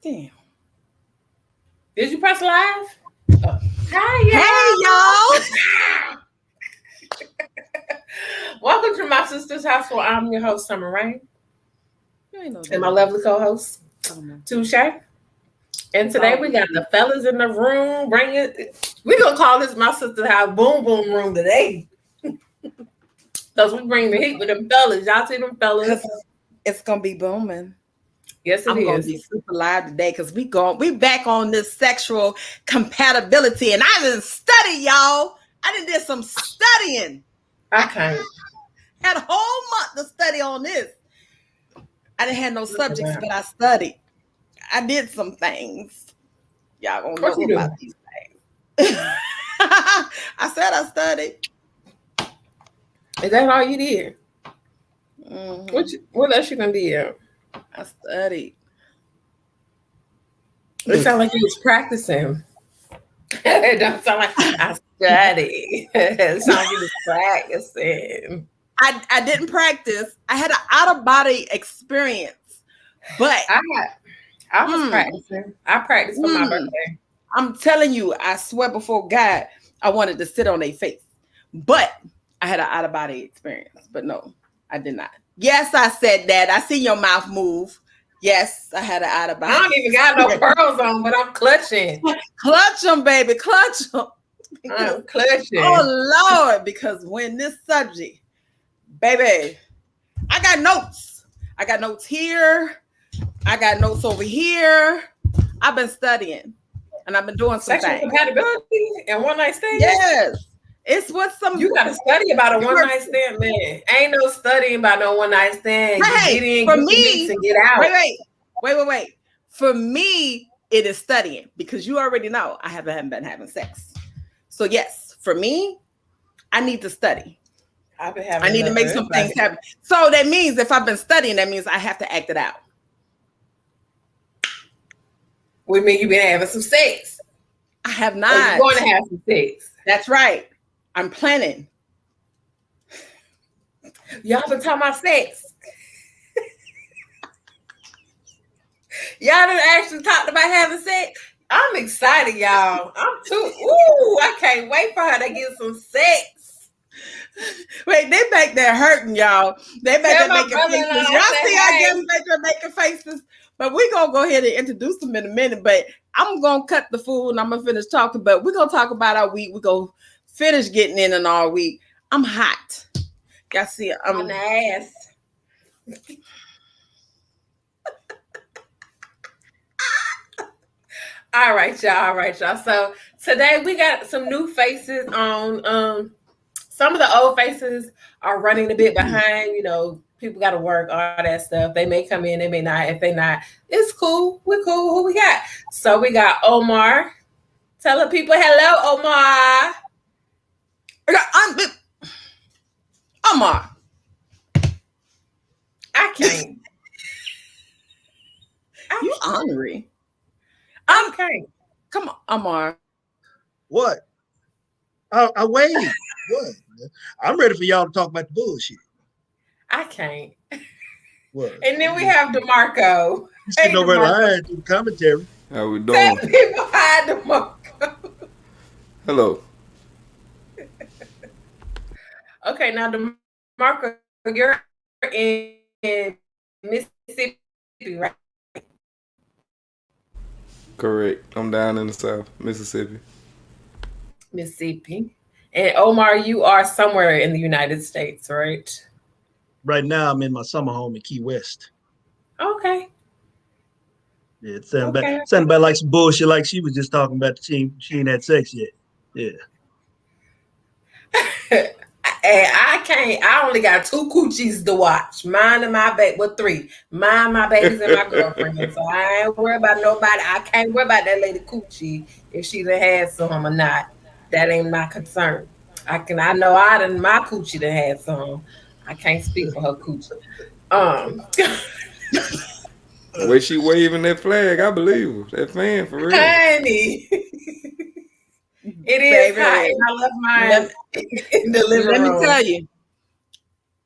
Damn. Did you press live? Oh. Hi, Hey, y'all. Welcome to my sister's house where I'm your host, Summer Rain. y'all. And my lovely co-host, Touche. And today we got the fellas in the room. We're going to call this my sister's house boom boom room today. Because we bring the heat with them fellas. Y'all see them fellas? It's going to be booming. Yes, I'm going to be super live today because we back on this sexual compatibility. And I didn't study, y'all. I did some studying. I can't. Had a whole month to study on this. I didn't have no subjects, but I studied. I did some things. Y'all gonna know about these things. I said I studied. Is that all you did? Mm-hmm. What else you gonna do? I studied. It sounded like you was practicing. It don't sound like I studied. It sounds like you was practicing. I didn't practice. I had an out-of-body experience. But I was practicing. I practiced for my birthday. I'm telling you, I swear before God, I wanted to sit on their face. But I had an out-of-body experience. But no, I did not. Yes, I said that. I see your mouth move. Yes, I had an out-of-body. I don't even got no pearls on, but I'm clutching. Clutch them, baby. Clutch them. I'm clutching. Oh, Lord. Because when this subject, baby, I got notes. I got notes here. I got notes over here. I've been studying. And I've been doing some sexual compatibility and one night stand? Yes. It's what some... You got to study about a one night stand, man. Ain't no studying about no one night stand. Hey, get in, for get me, and get out. Wait. For me, it is studying because you already know I haven't been having sex. So yes, for me, I need to study. I need to make some things happen. So that means if I've been studying, that means I have to act it out. What mean you've been having some sex? I have not. You're going to have some sex. That's right. I'm planning. Y'all been talking about sex. Y'all done actually talked about having sex. I'm excited, y'all. I can't wait for her to get some sex. Wait, they back there hurting, y'all. They back there making faces. Y'all see I guess back there making faces. But we're going to go ahead and introduce them in a minute. But I'm going to cut the food and I'm going to finish talking. But we're going to talk about our week. We're going to finish getting in on our week. I'm hot. Y'all see, I'm on the ass. All right, y'all. So today we got some new faces on. Some of the old faces are running a bit behind. You know, people got to work, all that stuff. They may come in, they may not. If they not, it's cool. We're cool. Who we got? So we got Omar. Tell the people hello, Omar. Omar. I can't. You ornery. Okay. Come on, Omar. What? I wait. What? I'm ready for y'all to talk about the bullshit. I can't. What? And then we have DeMarco. You sitting over there lying through the commentary. How we doing? People hide DeMarco. Hello. Okay, now DeMarco, you're in Mississippi, right? Correct. I'm down in the South, Mississippi. And Omar, you are somewhere in the United States, right? Right now, I'm in my summer home in Key West. Okay. Yeah, it's sounding about like some bullshit like she was just talking about. She ain't had sex yet. Yeah. I can't. I only got 2 coochies to watch. Mine and my baby. Well, 3. Mine, my babies, and my girlfriend. So I ain't worried about nobody. I can't worry about that lady coochie if she done had some or not. That ain't my concern. I know my coochie done had some. I can't speak for her coochie. The way she waving that flag, I believe her. That fan for real. Honey. It is hot, and I love mine in the living room. Let me tell you,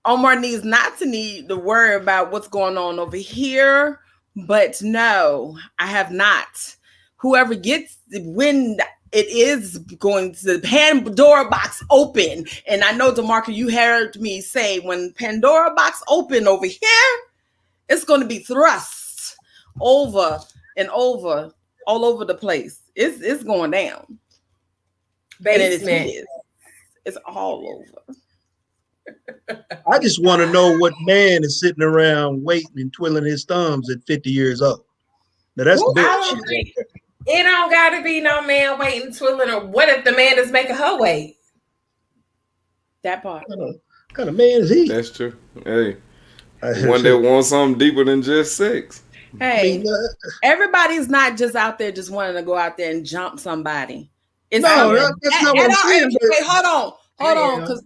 Omar needs not to worry about what's going on over here But no, I have not. Whoever gets when it is going to the Pandora box open, and I know DeMarco, you heard me say when Pandora box open over here, it's going to be thrust over and over all over the place. It's going down. Basement. And it is. It's all over. I just want to know what man is sitting around waiting and twiddling his thumbs at 50 years old. Now that's bullshit. It don't gotta be no man waiting, twiddling. Or what if the man is making her wait? That part. What kind of man is he? That's true. Hey, one that wants something deeper than just sex. Hey, everybody's not just out there just wanting to go out there and jump somebody. It's no, that's not what I'm saying. Wait, hold on, because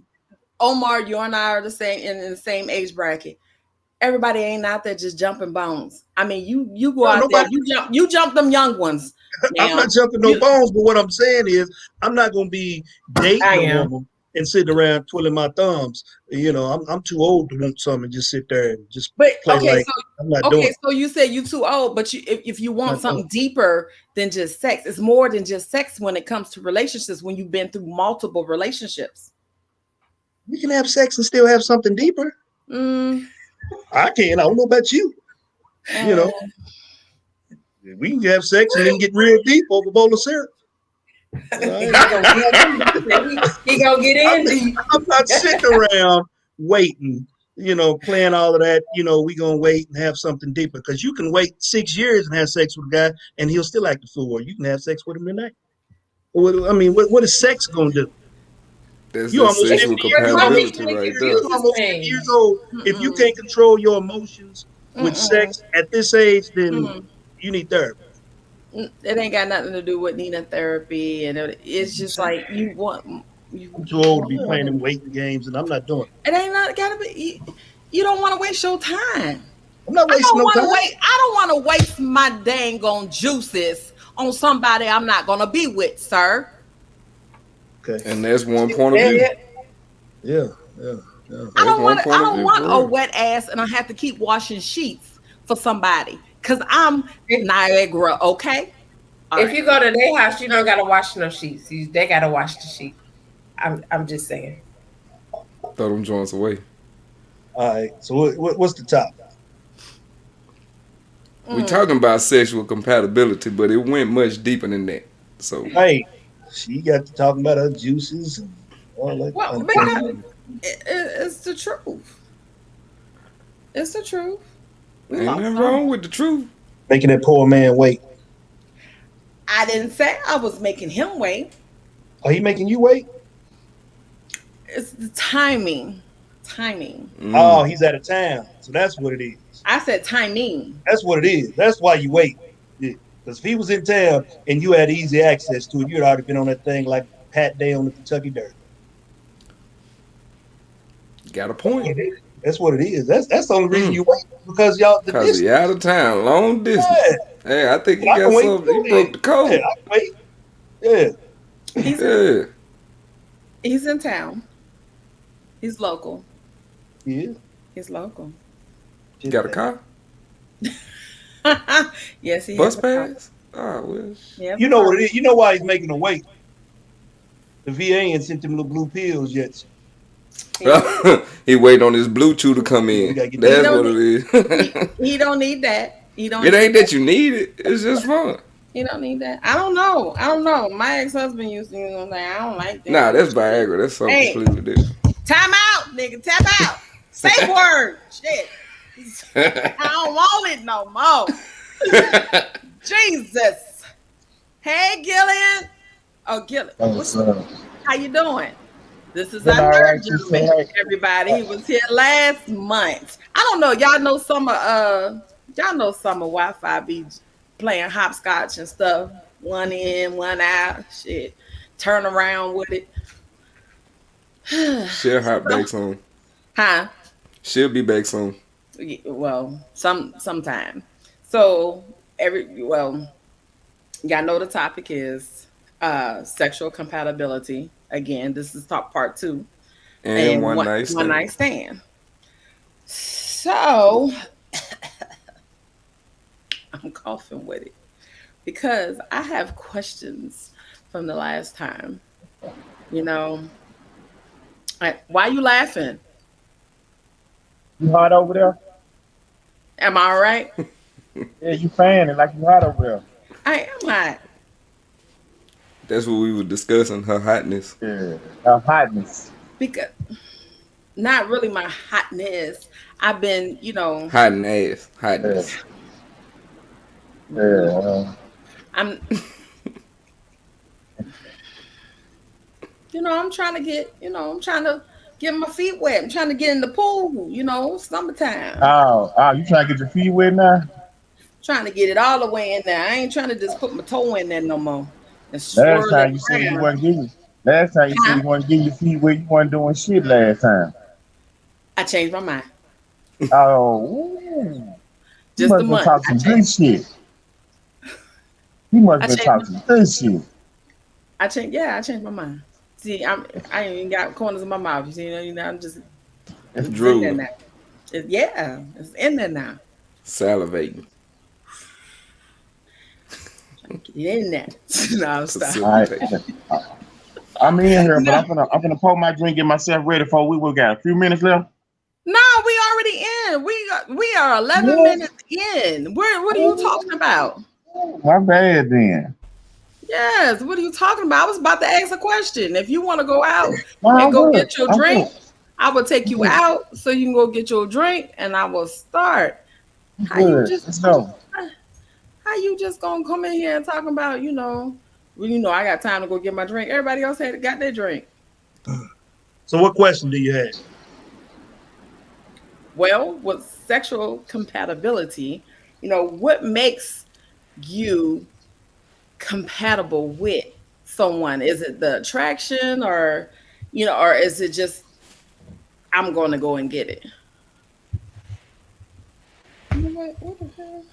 Omar, you and I are the same in the same age bracket. Everybody ain't out there just jumping bones. I mean, you go out there, you jump them young ones. Now. I'm not jumping no bones, but what I'm saying is I'm not gonna be dating a woman and sitting around twiddling my thumbs. You know, I'm too old to want something and just sit there and just play like I'm not doing it. So you say you too old, but if you want something deeper than just sex, it's more than just sex when it comes to relationships. When you've been through multiple relationships, we can have sex and still have something deeper. I can. I don't know about you. You know, we can have sex and then get real deep over a bowl of syrup. He gonna get in deep. I'm not sitting around waiting, you know, playing all of that. You know, we gonna wait and have something deeper because you can wait 6 years and have sex with a guy and he'll still act a fool. You can have sex with him tonight. I mean, what is sex gonna do? That's you almost sexual compatibility right there. You're almost 50 years old. If you can't control your emotions with sex at this age, then you need therapy. It ain't got nothing to do with needing therapy, and it's just like you want. I'm too old to be playing them waiting games, and I'm not doing it. It ain't not gotta be. You don't want to waste your time. I'm not wasting no time. I don't want to waste my dang on juices on somebody I'm not gonna be with, sir. Okay. And that's one point of view. Yeah. I don't want a wet ass and I have to keep washing sheets for somebody because I'm Niagara, okay? If you go to their house, you don't gotta wash no sheets. They gotta wash the sheet. I'm just saying. Throw them joints away. All right. So what's the top? We talking about sexual compatibility, but it went much deeper than that. So hey. She got to talking about her juices and all that. Well, because it's the truth. It's the truth. Ain't nothing wrong with the truth. Making that poor man wait. I didn't say I was making him wait. Are he making you wait? It's the timing. Oh, he's out of town. So that's what it is. I said timing. That's what it is. That's why you wait. Yeah. Because if he was in town and you had easy access to it, you'd already been on that thing like Pat Day on the Kentucky Derby. Got a point. That's what it is. That's the only reason you wait because y'all. Because he out of town, long distance. Yeah. Hey, I think he got something. He broke the code. Yeah, I can wait. Yeah. He's in town. He's local. Yeah. He's local. You got a car? Yes, he bus pass. Oh, well. Yeah, you know what it is. You know why he's making a wait. The VA ain't sent him the blue pills yet. He wait on his blue chew to come in. That's what it is. He don't need that. It ain't that you need it. It's just fun. You don't need that. I don't know. My ex-husband used to use them. I don't like that. Nah, that's Viagra. That's something completely different. Time out, nigga. Tap out. Safe word. Shit. I don't want it no more. Jesus. Hey, Gillian. Oh, Gillian. How you doing? This is our third gentleman, everybody. He was here last month. I don't know. Y'all know some of Wi-Fi be playing hopscotch and stuff. One in, one out. Shit. Turn around with it. She'll hop back soon. Huh? She'll be back soon. Well, sometime. So y'all know the topic is sexual compatibility. Again, this is part 2. And one night stand. So I'm coughing with it because I have questions from the last time. You know, why you laughing? You hot over there? Am I all right? Yeah, you fanning like you hot over there. I am hot That's what we were discussing. Her hotness. Yeah, hotness. because not really my hotness. I've been, Hot and ass. Yeah, Hotness. yeah. I'm, I'm trying to get, I'm trying to get my feet wet. I'm trying to get in the pool, summertime. You trying to get your feet wet now? Trying to get it all the way in there. I ain't trying to just put my toe in there no more and Last swirl it time you said you around. wasn't getting. Last time you said Huh? you wasn't getting your feet wet. You wasn't doing shit last time. I changed my mind. Oh, ooh. You Just a must have month. talked some good shit. You must I have changed. talked some good shit. I changed. Yeah, I changed my mind. See, I ain't even got corners of my mouth. You see, I'm just it's in there Drooling. now. Yeah, it's in there now. Salivating. Trying to get in there. No, stop. All right, Precipitation. I'm in here, but No, I'm gonna pour my drink, get myself ready for we got a few minutes left. no, we already in. We are 11 What? minutes in. What are you talking about? My bad then. Yes, what are you talking about? I was about to ask a question. If you want to go out No, and I'm go good. get your I'm good. drink, I will take I'm you good. out so you can go get your drink, and I will start. I'm How you good. just Let's go. how you just gonna come in here and talking about well, I got time to go get my drink. Everybody else got their drink. So, what question do you have? Well, with sexual compatibility, what makes you compatible with someone? Is it the attraction or is it just I'm going to go and get it? You know what? What the hell?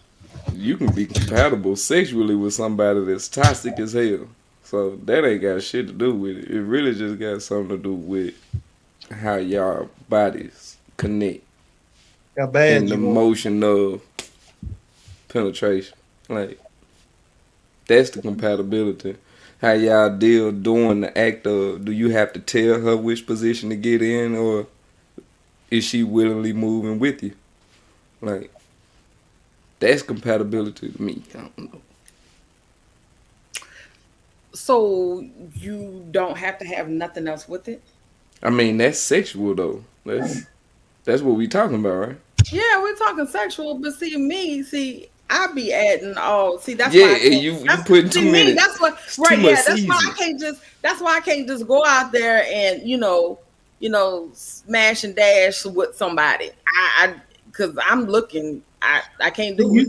You can be compatible sexually with somebody that's toxic as hell. So that ain't got shit to do with it. It really just got something to do with how y'all bodies connect How bad and the you want? motion of penetration. Like that's the compatibility. How y'all deal doing the act of do you have to tell her which position to get in or is she willingly moving with you? Like that's compatibility to me. I don't know. So you don't have to have nothing else with it? I mean that's sexual though. That's what we talking about, right? Yeah, we're talking sexual, but I be adding all. See, that's Yeah, why I and can't. you That's putting too see me. many. That's what. It's too Right? much Yeah, that's why I seasoning. can't just. That's why I can't just go out there and smash and dash with somebody. Because I'm looking. I can't do it.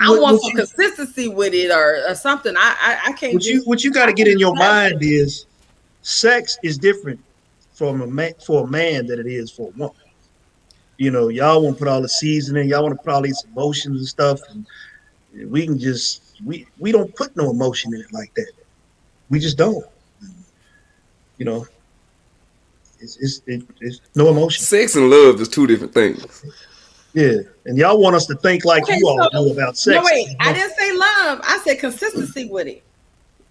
I want some consistency with it or something. I can't just. What you got I to get can't in just your smash mind it. is sex is different for a man than it is for a woman. Y'all want to put all the seasoning, y'all want to put all these emotions and stuff, and we can just we don't put no emotion in it like that. We just don't. You know, it's no emotion. Sex and love is two different things. Yeah, and y'all want us to think like Okay, you all so do about no, sex. wait. I didn't say love. I said consistency with it.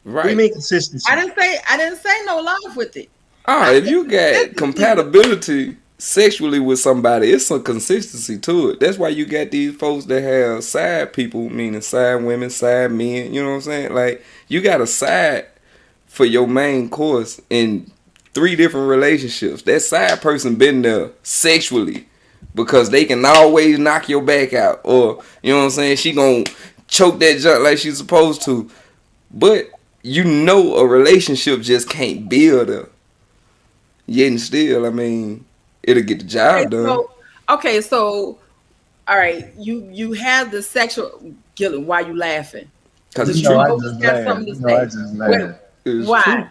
What do you Right. mean consistency? I didn't say no love with it. Ah, I if said you got consistency with it. compatibility sexually with somebody, it's some consistency to it. That's why you got these folks that have side people, meaning side women, side men. You know what I'm saying? Like you got a side for your main course in three different relationships. That side person been there sexually because they can always knock your back out, or you know what I'm saying. She gonna choke that junk like she's supposed to, but a relationship just can't build her. Yet and still, I mean, it'll get the Okay, job done. so all right, you have the sexual guilt. Why you laughing? Cause You it's Did you know, I true. always just have laughed. something to You know, I say? just Wait, laughed. It's why? true.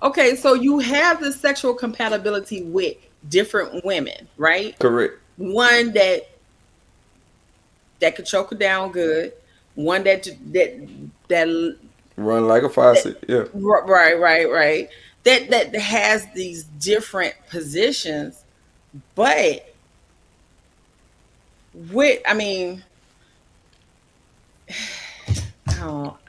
Okay, so you have the sexual compatibility with different women, right? Correct. One that could choke her down good, one that Run like a that faucet. Yeah. right that has these different positions, but with I mean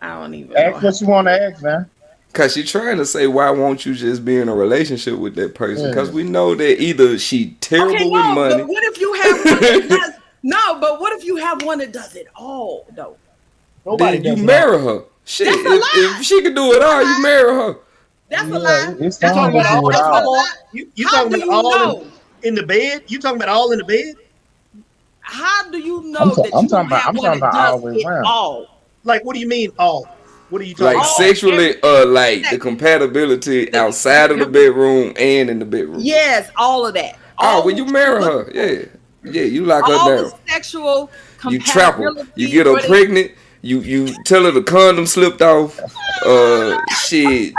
I don't even know Ask how. what you want to ask, man. Cause she trying to say, why won't you just be in a relationship with that person? Cause Yeah. we know that either she Okay, terrible with no, but money. what if you have one that does? No, but what if you have one that does it all though? Nobody Then you does it all. marry her. Shit, That's a if lie. she can do it That's a all, you lie. marry her. That's a Yeah, lie. it's You That's a some talking about that lie. do it all That's a all. all? lie. You How talking do about you all know? in the bed? You talking about all in the bed? How do you know that I'm you talking don't about. have I'm one talking that about does all the way it around. all? Like, what do you mean all? What are you talking Like about? All, sexually, everything. like the compatibility outside of the bedroom and in the bedroom. Yes, all of that. Oh, All when you what you're marry looking her, for. yeah, yeah, you lock her All the down. sexual You trap her. You compatibility. get her pregnant. You tell her the condom slipped off. Shit.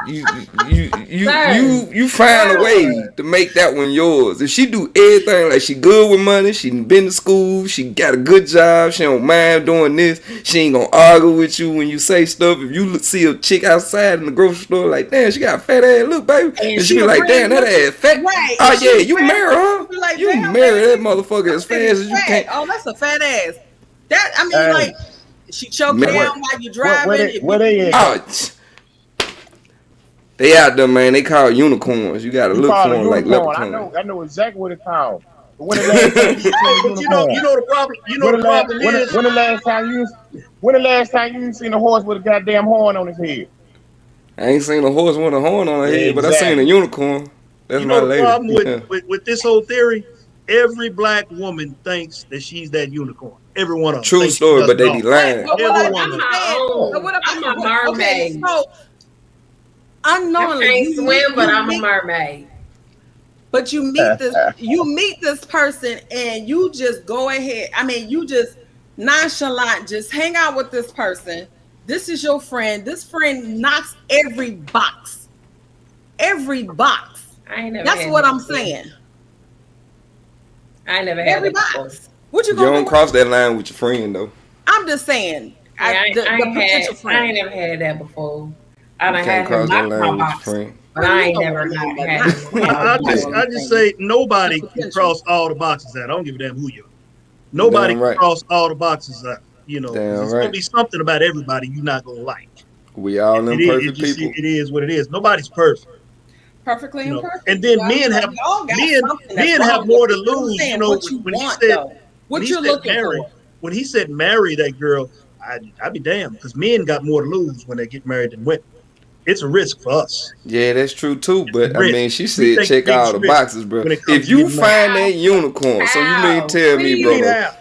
Sir, You find a sir. way to make that one yours. If she do everything like she good with money, she been to school, she got a good job, she don't mind doing this. She ain't gonna argue with you when you say stuff. If you see a chick outside in the grocery store, like damn, she got a fat ass. Look, baby, And and she she be a like, damn, brand that new, ass fat. right? And Oh she yeah, a you brand marry new. her. You be like, You damn, marry that baby, motherfucker that as fast baby's as you fat. can. Oh, that's a fat ass. That I mean, Hey, like she choke you Ma- down while you driving. If where you they at Oh, though? they out there, man. They call unicorns. You gotta You look for call a them like unicorn. leprechaun. I know exactly what it's called. But when the last time you seen Hey, a but unicorn? you know the problem. You know When the the last problem is. when the last time you when the last time you seen a horse with a goddamn horn on his head? I ain't seen a horse with a horn on her Yeah, head, but I seen a exactly. unicorn. That's You know my the lady. problem Yeah. with this whole theory. Every black woman thinks that she's that unicorn. Every one of them True thinks she story, does but it they be all. wait, lying. but what Every I Look, one I'm of them. just my said. But own. what I'm about a what? Okay, mermaid. so I unknowingly can't swim, but I'm a mermaid. but you meet this person and you just go ahead. I mean, you just nonchalant, just hang out with this person. This is your friend. This friend knocks every box. Every box. I ain't never That's had what that I'm before. saying. I ain't never had Every that before. box. What you You gonna do don't with cross them? that line with your friend though. I'm just saying, Yeah, the potential I ain't friend. never had that before. I You done can't had him cross that knock my line with your box, friend. but Well, I you ain't know what never I mean not by had not him knock my I, I you know just what box. I'm I just saying. say The nobody can potential. cross all the boxes out. I don't give a damn who you are. Nobody Damn can right. cross all the boxes out. You know, because Damn it's gonna right. be something about everybody you're not gonna like. We all It is. It imperfect just people. it is what it is. Nobody's perfect. Perfectly You know, imperfect. and then I mean, like we all got something that's men have wrong with more to it. But I'm lose. You saying know, what you when want though, what he you're said looking marry for. when he said marry that girl, I'd be damned because men got more to lose when they get married than women. It's a risk for us. Yeah, that's true too. It's a But I risk. mean, she We said take the check all biggest the risk boxes, bro. when it comes If to you getting married. find How? that unicorn, so you mean How? tell me, What do you mean Please Brother, how?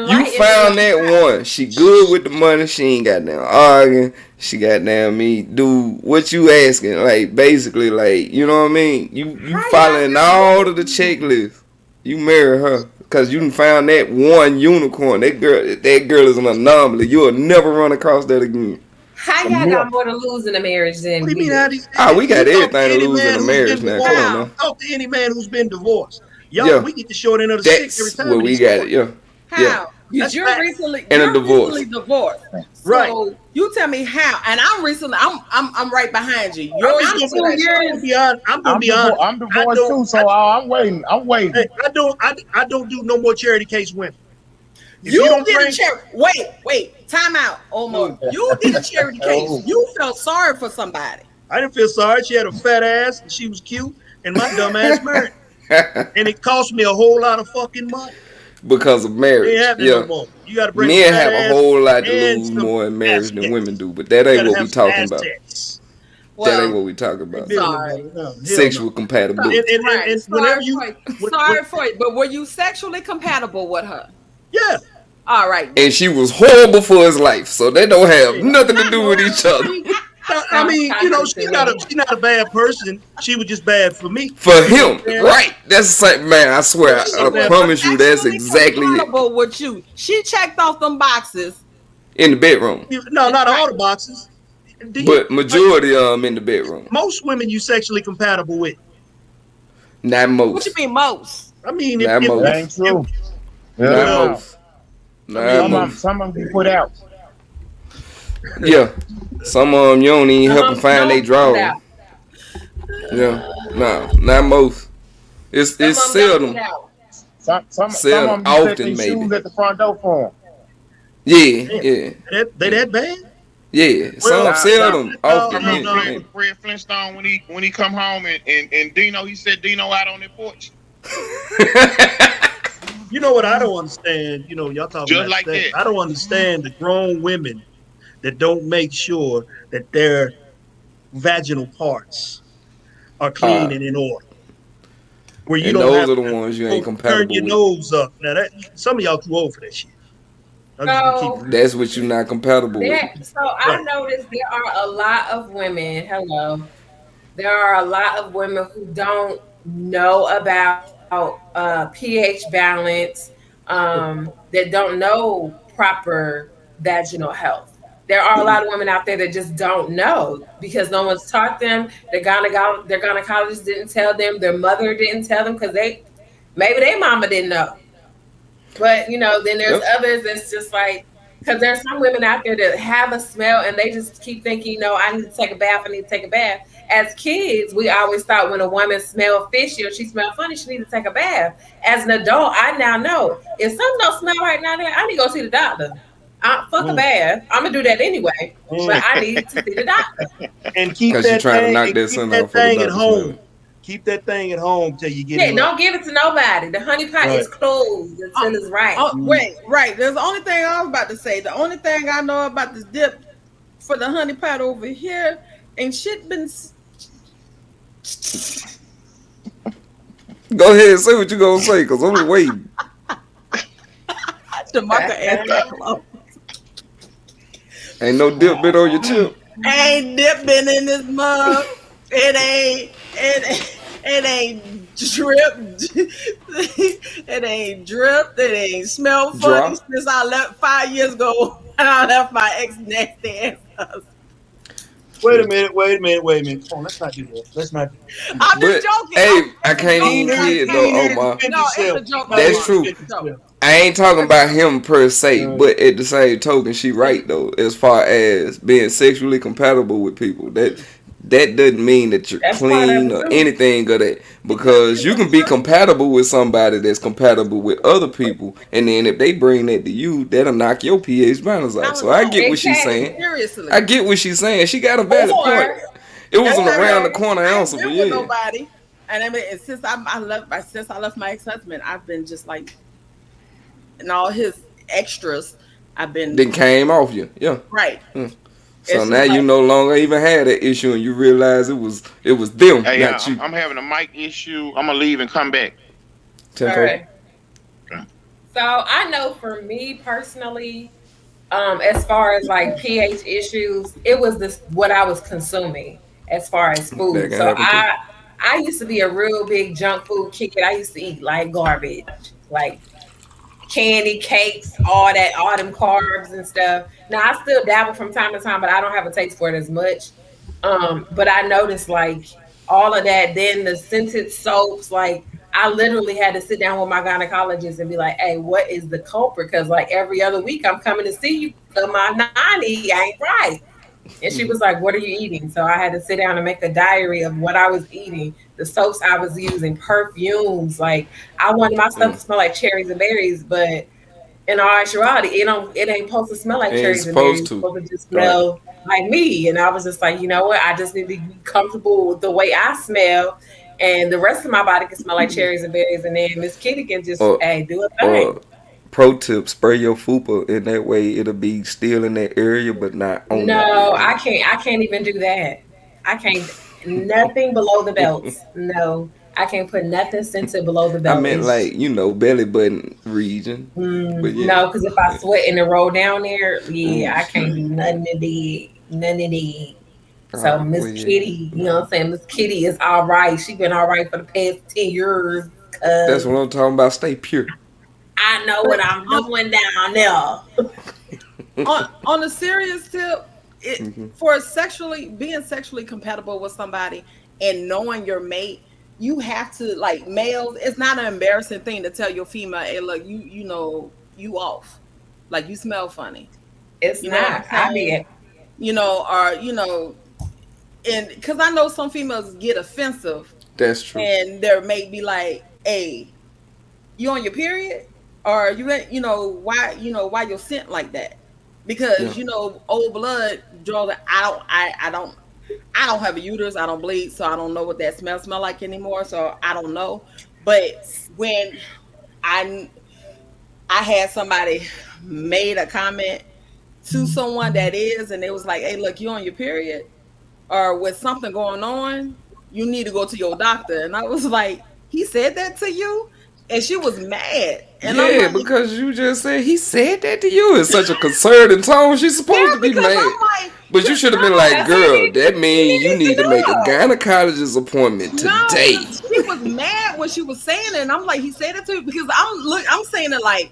you enlighten found me. that one. She good with the money. She ain't got down arguing. She got down me. Do what you asking? Like basically, like you know what I mean. You How y'all following know all of the that? checklists. You marry her because you done found that one unicorn. That girl is an anomaly. You'll never run across that again. How A y'all myth. got more to lose in a marriage What than do you we mean? How do? do Ah, we you got talk to everything to any lose in man a who's been marriage now. Come on divorced? How? now. Talk to any man who's been divorced. Y'all, Yeah, we get the short end of the stick every that's time where in we these got it. stories. Yeah, yeah. How? Because That's facts. And a you're divorce. recently divorced. Right. So you tell me how. And I'm right behind you. I'm Yours just I'm gonna be. is two fresh. I'm gonna years. be honest. I'm gonna be honest. I'm I divorced don't. too, so I'm waiting. I'm Hey, waiting. I don't do no more charity case women. If you You don't did a bring, charity. Wait. Time out, Omar. You did a charity case. Oh, You felt sorry for somebody. I didn't feel sorry. She had a fat ass and she was cute, and my dumb ass married, and it cost me a whole lot of fucking money. Because of It ain't marriage. happening no Yeah. more. You got to bring a Men fat have a ass whole lot to and lose some more in marriage than women assets. do, but that You ain't got to what have we some talking about. assets. That ain't Well, what we talking I ain't about. dealing with sorry. that. No, hell no. Sexual compatibility. Right. And whenever Sorry you, for you. when Sorry for you. But were you sexually compatible with her? yeah, All right And then. she was horrible for his life, so they don't have yeah. nothing to Not do with each other. horrible. I Stop mean, you know, talking to me. she's not a bad person. She was just bad for me. For You know what him, I'm saying? right? That's the same man. I You know, swear, she's She not I a bad was person. promise you, that's sexually exactly it. compatible with you. She checked off them boxes. In the bedroom, No, not Right. all the boxes. Do you but majority of them in the bedroom. most women you sexually compatible with? Not What you most. mean most? I mean, Not that ain't most. if true. Hell Not well, no. most. I Not mean, most. Some of them be put out. Yeah. Some of them you don't even Some help of them them find they don't put drawers. out. Yeah. No, not most. Some It's of them don't put seldom. out. Some of Seldom. them be set their Often maybe. shoes at the front door for them. Yeah, Damn, yeah, they yeah, that bad? yeah. Well, Some Y'all, y'all y'all, seldom, think y'all y'all often, remember yeah, no. Fred, maybe. Fred Flintstone when he come home and Dino, he set Dino out on the porch You know what I don't understand? Y'all talking just about like sex. that. I don't understand the grown women that don't make sure that their vaginal parts are clean uh, and in order, where you and don't those have are the to ones you ain't go turn compatible your with. nose up. Now that some of y'all too old for that shit. I'm just gonna keep it So real. That's what you're not compatible with. so I Right. noticed there are a lot of women. Hello, there are a lot of women who don't know about pH balance, that don't know proper vaginal health. There are a lot of women out there that just don't know because no one's taught them. Their gynecologist didn't tell them. Their mother didn't tell them because maybe their mama didn't know. But then there's Yep. others that's just like, because there's some women out there that have a smell and they just keep thinking, I need to take a bath. I need to take a bath. As kids, we always thought when a woman smelled fishy or she smelled funny, she needed to take a bath. As an adult, I now know if something don't smell right now, there, I need to go see the doctor. Fuck a Mm, bath. I'm gonna do that anyway, but mm. I need to see the doctor. And keep Because you're that trying to thing knock and that keep sun that off for the thing at doctor smelling. home. Keep that thing at home till you get Yeah, him right. don't give it to nobody. The honey pot Right. is closed Oh, until it's right. oh, Mm. wait, right. There's the only thing I was about to say. The only thing I know about this dip for the honey pot over here ain't shit been. Go ahead and say what you gonna say, cause I'm waiting. Demarca ass is close. Ain't no dip bit on your chip. Ain't dip been in this mug. It ain't dripped. It ain't dripped. It ain't smelled funny Drop. since I left 5 years ago when I left my ex nasty ass husband. Wait a Shit. minute. Wait a minute. Wait a minute. Come on. Let's not do that. Let's not do that. I'm just But joking. hey, I It's a can't joke, even He ain't Demarcus. even, kid he though. ain't Oh even my, defend No, it's himself. a He's joke, not that's even Demarcus. true. defend So himself. I ain't talking it's a about joke. him per se, All right. but at the same token, she It's right though. As far as being sexually compatible with people, that doesn't mean that you're That's part of clean it or too. anything of that. because Because it's you a can be purpose. compatible with somebody that's compatible with other people, and then if they bring that to you, that'll knock your pH balance I out. don't So I get know. what she's Exactly. saying. I Seriously. get what she's saying. She got a valid point. Or It was an around the or corner I ain't answer, but been with yeah, nobody. And I mean, and since I left my ex husband, I've been just like, and all his extras, I've been then came off you. Yeah. right. Hmm. So It's now just you like, no longer even had that issue, and you realize it was them, Hey, not I'm, you. I'm having a mic issue. I'm gonna leave and come back. all Tenfold. right. So I know for me personally, as far as like pH issues, it was this what I was consuming as far as That food. can So happen too. I used to be a real big junk food kid. I used to eat like garbage, like candy, cakes, all them carbs and stuff. Now I still dabble from time to time, but I don't have a taste for it as much. But I noticed like all of that, then the scented soaps, like I literally had to sit down with my gynecologist and be like, hey, what is the culprit? Because like every other week I'm coming to see you because my 90 ain't right. And she was like, what are you eating? So I had to sit down and make a diary of what I was eating, the soaps I was using, perfumes. Like I wanted my stuff Mm. to smell like cherries and berries, but in all actuality, it ain't supposed to smell like Ain't cherries and berries. supposed It's to. supposed to just Right. smell like me. And I was just like, you know what? I just need to be comfortable with the way I smell, and the rest of my body can smell like cherries and berries. And then Miss Kitty can just Or hey do a thing. or pro tip: spray your fupa in that way. It'll be still in that area, but not on that No, area. I can't. I can't even do that. I can't. Nothing below the belts. No, I can't put nothing scented below the I belt. meant It's like belly button region. But yeah. no, because if I sweat and it roll down there, yeah, Ooh, I can't do nothing of that. None of that. So well Miss yeah. Kitty, you know Nah. what I'm saying? Miss Kitty is all right. She been all right for the past 10 years That's because what I'm talking about. Stay pure. I know but what I'm doing down there. on a serious tip, it Hmm. for sexually being sexually compatible with somebody and knowing your mate, you have to like males. It's not an embarrassing thing to tell your female, "Hey, look, you off, like you smell funny." It's You know what I'm not. I saying? be Or and because I know some females get offensive, That's true. and their mate be like, "Hey, you on your period?" Or why why your scent like that? because Yeah. old blood draws. I don't have a uterus. I don't bleed, so I don't know what that smell like anymore. So I don't know. But when I I had somebody made a comment to someone that is, and it was like, "Hey, look, you on your period, or with something going on, you need to go to your doctor." And I was like, "He said that to you?" And she was mad, and I'm Yeah, like, because you just said he said that to you in such a concerted tone. She's supposed "Yeah," to be because mad. I'm like, But you should have been "No." like, That's what girl, that he means you needs to need to make a know. gynecologist appointment No, today. because she was mad when she was saying it, and I'm like, "He said it to you?" Because I'm saying it like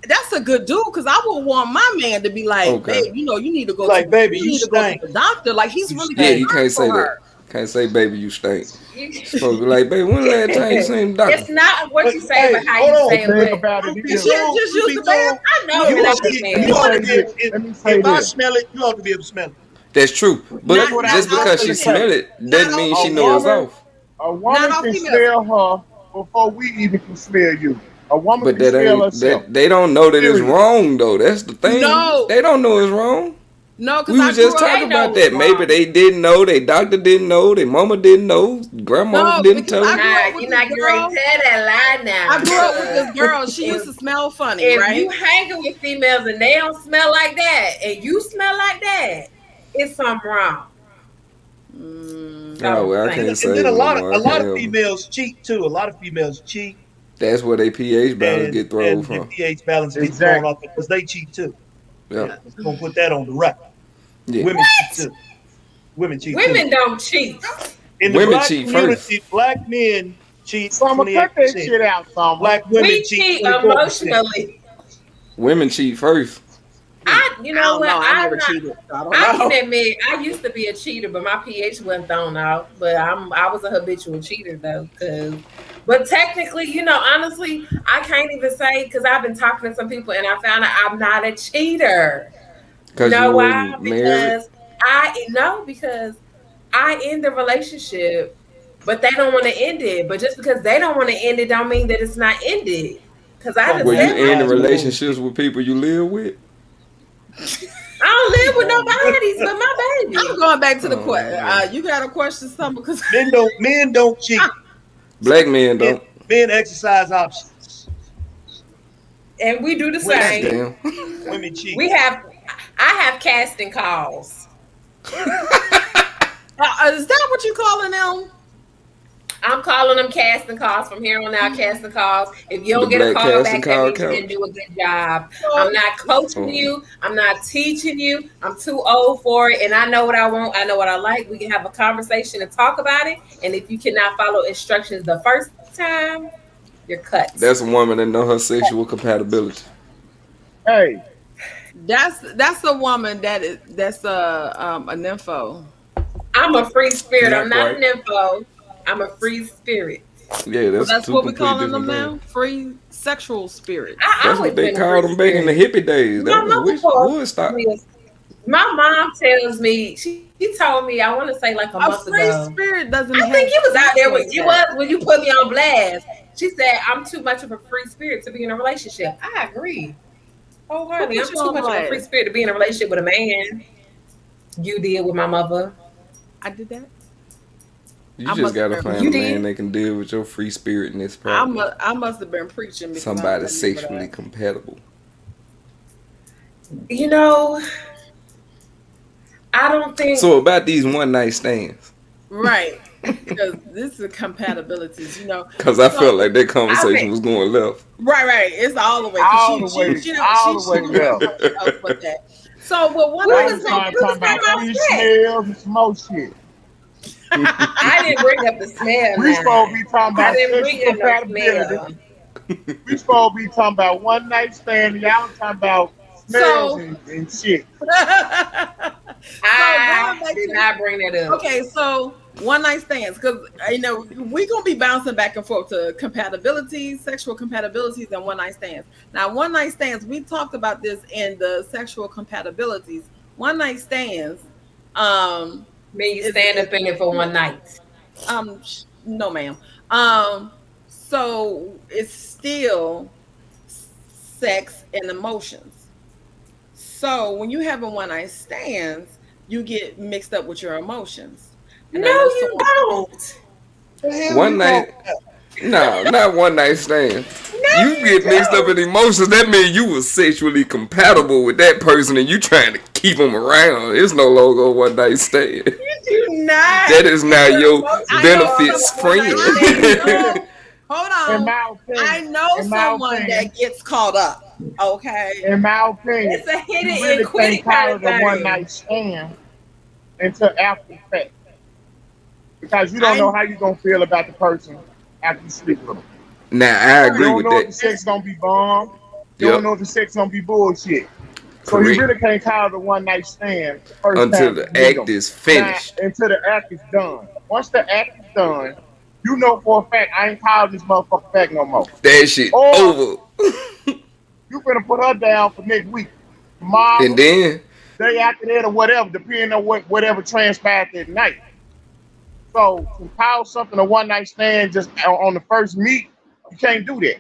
that's a good dude because I would want my man to be like, babe, Okay. you need to go to Like, baby, you you need to go to stink. the doctor. Like he's You really Yeah, stink. you concerned can't for say her. that. Can't say, baby, you stink. You- She's supposed to be like, baby, when the last time you seen the doctor? it's not what But you say, but hey, how hold you The on. say it. thing But about it Truth be She is, didn't told, just truth use be the bath. told, I know No, you women but ought ain't to gonna she be, smell you let me it. ought to say be this. able, if, Let me say if I this. smell it, you ought to be able to smell it. That's true. But not What not I just will all because she say, females. smell Kay. it Not doesn't all mean A she know females. it's woman, off. a Not woman all can females. smell her before we even can smell you. A woman But can that smell ain't herself. that they don't know that it's Period. wrong though. That's the thing. No, They don't know it's wrong. no, because We I was grew just up. talking They know about what's that. Maybe wrong. they didn't know, their doctor didn't know, their mama didn't know, grandmama No, didn't because tell I them. grew Nah, up with you're this not getting ready to girl. tell that lie I now. grew up with this Cause girl. She used if to smell funny, if you right? hanging with females and they don't smell like that, and you smell like that, it's something wrong. Mm, Oh So well, I thank can't you. And then save them no more. a I can't lot of help them. females cheat too. A lot of females cheat, That's where their pH balance and get thrown their from. pH balance get thrown off Exactly. because they cheat too. Yep. yeah. We're gonna put that on the record. Yeah. Women cheat What? too. Women cheat too. Women don't cheat. In the Women black cheat first. community, black men cheat Summer, cut that 28%. shit out, Summer. Black women We cheat cheat 24%. emotionally. Women cheat first. You I know don't what? know. I I'm never not. cheated, so I don't I can know. admit I used to be a cheater, but my pH wasn't thrown off. But I was a habitual cheater though, cause. But technically, honestly, I can't even say because I've been talking to some people and I found out I'm not a cheater. You Cause you know why? wasn't married. Because because I end the relationship, but they don't want to end it. But just because they don't want to end it, don't mean that it's not ended. Because I Some done Were you said my in the bastardized piece. relationships bullshit. with people you live with? I don't live with I'm nobody's but my baby. going back to the Oh question. man. You got a question, something? Because Men don't cheat. Black men Men, don't. men exercise options. And we do the Women God cheat. same. damn. Women cheat. We have I have casting calls. is that what you calling them? I'm calling them casting calls from here on out, casting calls. If you The don't get a black call casting back, that call means you didn't couch. do a good job. So, I'm not coaching Oh. you. I'm not teaching you. I'm too old for it. And I know what I want. I know what I like. We can have a conversation and talk about it. And if you cannot follow instructions the first time, you're cut. That's a woman that know her sexual compatibility. Hey, that's a woman that's a nympho. I'm a free spirit. Not I'm not quite. an info. I'm a free spirit. Yeah, So that's that's two what we complete calling different them things. now. Free sexual spirits. I That's what always they been a free called them back in the spirit. hippie days. My That was mother Woodstock. my mom tells me, she told me, I want to say like a month A free ago. spirit I doesn't think have you was to out act there like when you that. was when you put me on blast. She said, I'm too much of a free spirit to be in a relationship. I agree. Who Wholeheartedly. put I'm you too on much of a free blast? spirit to be in a relationship with a man. You did with my mother. I did that. You I just must have gotta been find a You preaching. man did. that can deal with your free spirit in this properly. I must have been preaching because I don't Somebody remember sexually that. compatible. You know, I don't think So about these one night stands, Right. Because this is compatibilities, cause I So felt like that I conversation think was going left. right. It's all the way because all she the she way, she don't all she the she way don't want left. to talk about that. So, but one we night Now we was trying stand. to talk about talking free about sex. smells and some more shit. I didn't bring up the smell We supposed to now. be talking I about didn't sexual bring up no compatibility. smell. We supposed to be talking about one night stand. Y'all talking about smells So and shit. so I going back did to not bring that up. okay, so one night stands because we're gonna be bouncing back and forth to compatibilities, sexual compatibilities, and one night stands. Now, one night stands, we talked about this in the sexual compatibilities. One night stands, Me, you is stand up in it for one night. no, ma'am. So it's still sex and emotions. So when you having one night stands, you get mixed up with your emotions. And No, I know you someone. don't. The hell One you talking night, about? no, not one night stand. No, You you get mixed up in don't. emotions. That means you was sexually compatible with that person, and you trying to keep them around. It's no longer a one night stand. You do not That is get now your your I emotions know involved benefits in one someone. night friend. I stand. know. Hold In on. my I opinion, know someone that gets caught up. Okay. in my opinion, It's a hit you it really and quit can't it kind call of it a one thing. night stand until after the fact. Because you don't I know how you're gonna feel about the person after you sleep with them. Now I You agree right. don't with know if that. the sex gonna be bomb. You don't Yep, know if the sex gonna be bullshit. So you correct. really can't call it a one night stand the first Until time you the meet act them. is Now finished. until the act is done. Once the act is done, you know for a fact I ain't calling this motherfucker back no more. That shit Or over. you finna put her down for next week, And tomorrow, then day after that, or whatever, depending on whatever transpired that night. So to call something a one night stand just on the first meet, you can't do that.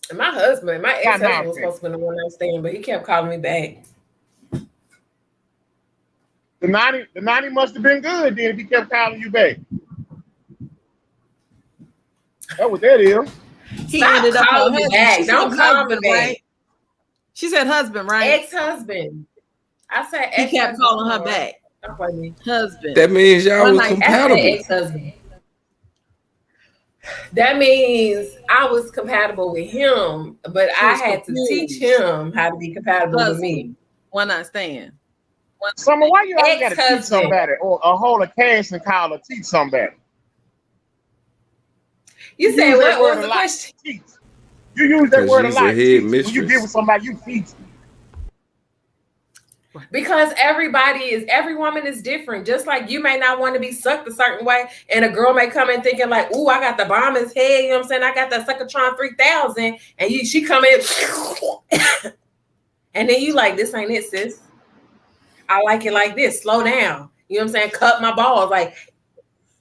And my Not my ex-husband was opinion. supposed to be in a one night stand, but he kept calling me back. The 90 must have been good then if he kept calling you back. That's what that is. He Stop ended up her calling me husband. She back. said Don't call me husband, back. right? She said husband, right? Ex-husband. I said He kept ex-husband. calling Come her on. back. Don't play me. Husband. that means y'all One was night I said stand. compatible. ex-husband. That means I was compatible with him, but She I was had to teach confused. him how to be compatible with me. Husband. One night stand. Summer, why you always gotta teach Ex-husband. somebody or hold a cash and call or teach somebody? You You said use that what word was a the lot. question? Teach. You use that Cause word a you's a lot. head Teach. When you get mistress. with somebody, you teach. Because every woman is different. Just like you may not want to be sucked a certain way, and a girl may come in thinking like, "Ooh, I got the bomb in head." You know what I'm saying? I got that Suckatron 3000, and she come in, and then you like, "This ain't it, sis. I like it like this. Slow down." You know what I'm saying? Cut my balls, like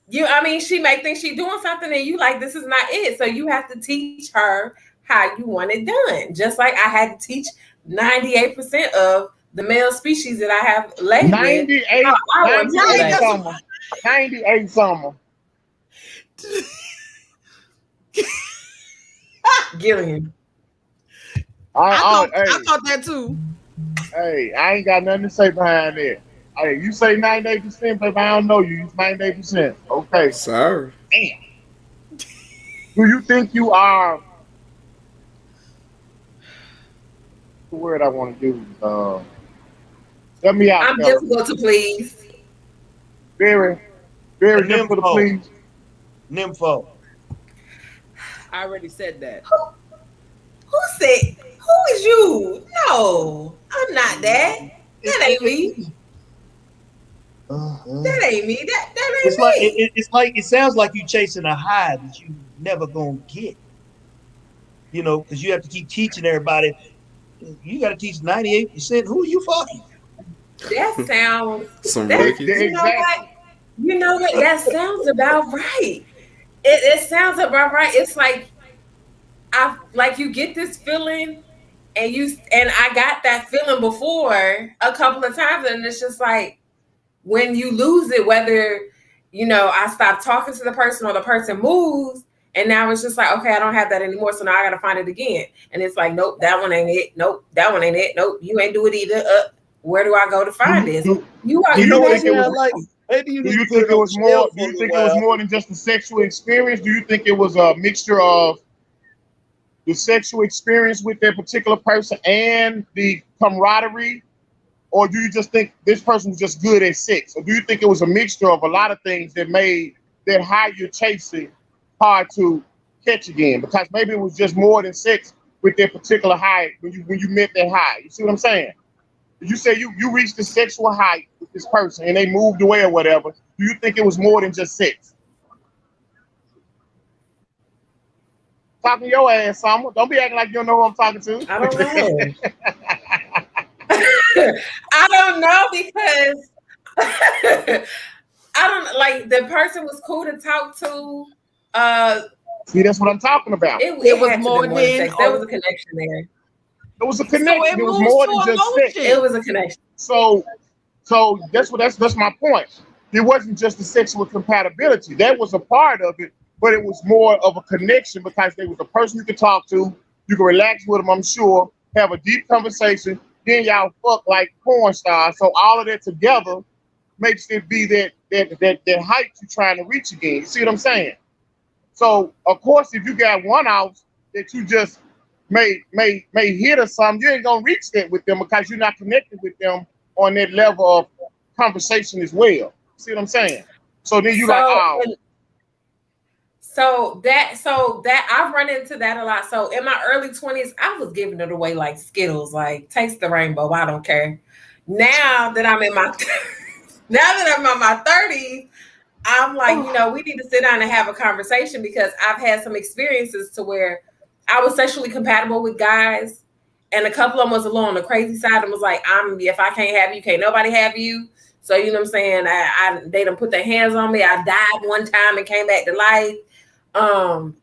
she may think she's doing something, and you like, "This is not it." So you have to teach her how you want it done. Just like I had to teach 98% of the male species that I have laid with how 98, I want to 98 relate. summer. 98 summer. Gillian. I thought that too. Hey, I ain't got nothing to say behind that. Hey, you say 98%, baby, I don't know you. You 98%. Okay. Sorry. Damn. Do you think you are the word I want to do? Let me out, I'm fellas. difficult to please. Very, A very difficult to nympho. please. Nympho. I already said that. Who said? Who is you? No, I'm not that. It, That it, ain't it, me. uh-huh. That ain't me. That It's ain't like me. it's like it sounds like you chasing a high that you never gonna get. Because you have to keep teaching everybody. You got to teach 98%. Who are you fucking? That sounds. Some That rookies. you know what? Exactly. You know what? That sounds about right. It sounds about right. It's like I like you get this feeling, and I got that feeling before a couple of times, and it's just like when you lose it, whether I stop talking to the person or the person moves, and now it's just like, okay, I don't have that anymore, so now I gotta find it again. And it's like, nope, that one ain't it. Nope, that one ain't it. Nope, you ain't do it either. Where do I go to Do find you, this? do, You do You you know you what it think letting it was? sounds me like? know. Maybe you Do need to you put think it it on was the shelf more? Do for a you little think it was while. more than just the sexual experience? Do you think it was a mixture of the sexual experience with that particular person and the camaraderie, or do you just think this person was just good at sex, or do you think it was a mixture of a lot of things that made that high you're chasing hard to catch again? Because maybe it was just more than sex with that particular high when you met that high. You see what I'm saying? You say you reached the sexual height with this person and they moved away or whatever. Do you think it was more than just sex? Talking to your ass, Summer. Don't be acting like you don't know who I'm talking to. I don't know. I don't know because I don't like the person was cool to talk to. Uh, See, that's what I'm talking about. it It was had to be more more than than sex. There was a connection there. It was a So it connection. It was moves more to than just sex. It emotion. was a connection. So that's my point. It wasn't just the sexual compatibility. That was a part of it, but it was more of a connection because they was a person you could talk to. You can relax with them, I'm sure, have a deep conversation. Then y'all fuck like porn stars. So all of that together makes it be that height you're trying to reach again. You see what I'm saying? So of course, if you got one off that you just may hit or something, you ain't gonna reach that with them because you're not connected with them on that level of conversation as well. See what I'm saying? So then you like, So oh, and so that I've run into that a lot. So in my early 20s, I was giving it away like Skittles, like taste the rainbow. I don't care. Now that I'm in my now that I'm in my 30s, I'm like, we need to sit down and have a conversation because I've had some experiences to where I was sexually compatible with guys, and a couple of them was a little on the crazy side and was like, if I can't have you, can't nobody have you. So you know what I'm saying? They done put their hands on me. I died one time and came back to life,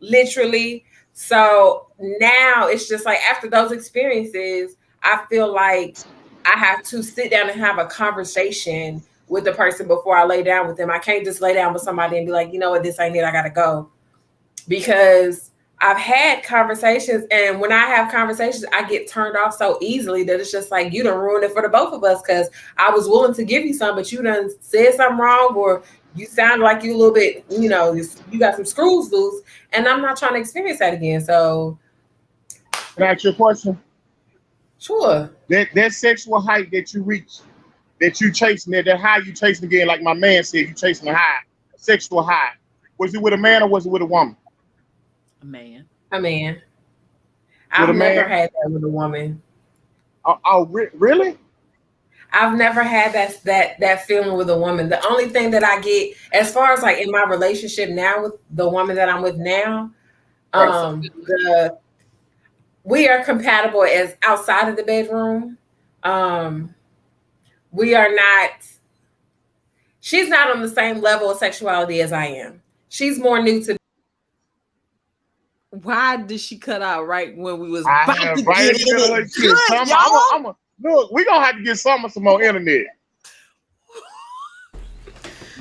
literally. So now it's just like after those experiences, I feel like I have to sit down and have a conversation with the person before I lay down with them. I can't just lay down with somebody and be like, you know what, this ain't it. I gotta go. Because I've had conversations, and when I have conversations, I get turned off so easily that it's just like you done ruined it for the both of us because I was willing to give you some, but you done said something wrong or you sound like you a little bit, you got some screws loose, and I'm not trying to experience that again. So, can I ask you a question? sure. That sexual height that you reach, that you chasing, that high you chasing again, like my man said, you chasing a high, a sexual high. Was it with a man or was it with a woman? A man. A man. With a I've never man? had that with a woman. Really? I've never had that feeling with a woman. The only thing that I get, as far as like in my relationship now with the woman that I'm with now, the we are compatible as outside of the bedroom. We are not. She's not on the same level of sexuality as I am. She's more new to. Why did she cut out right when we was I about have to right get in the middle of in her it? shit. Good, I'm y'all. a, look, we're gonna have to get some more internet.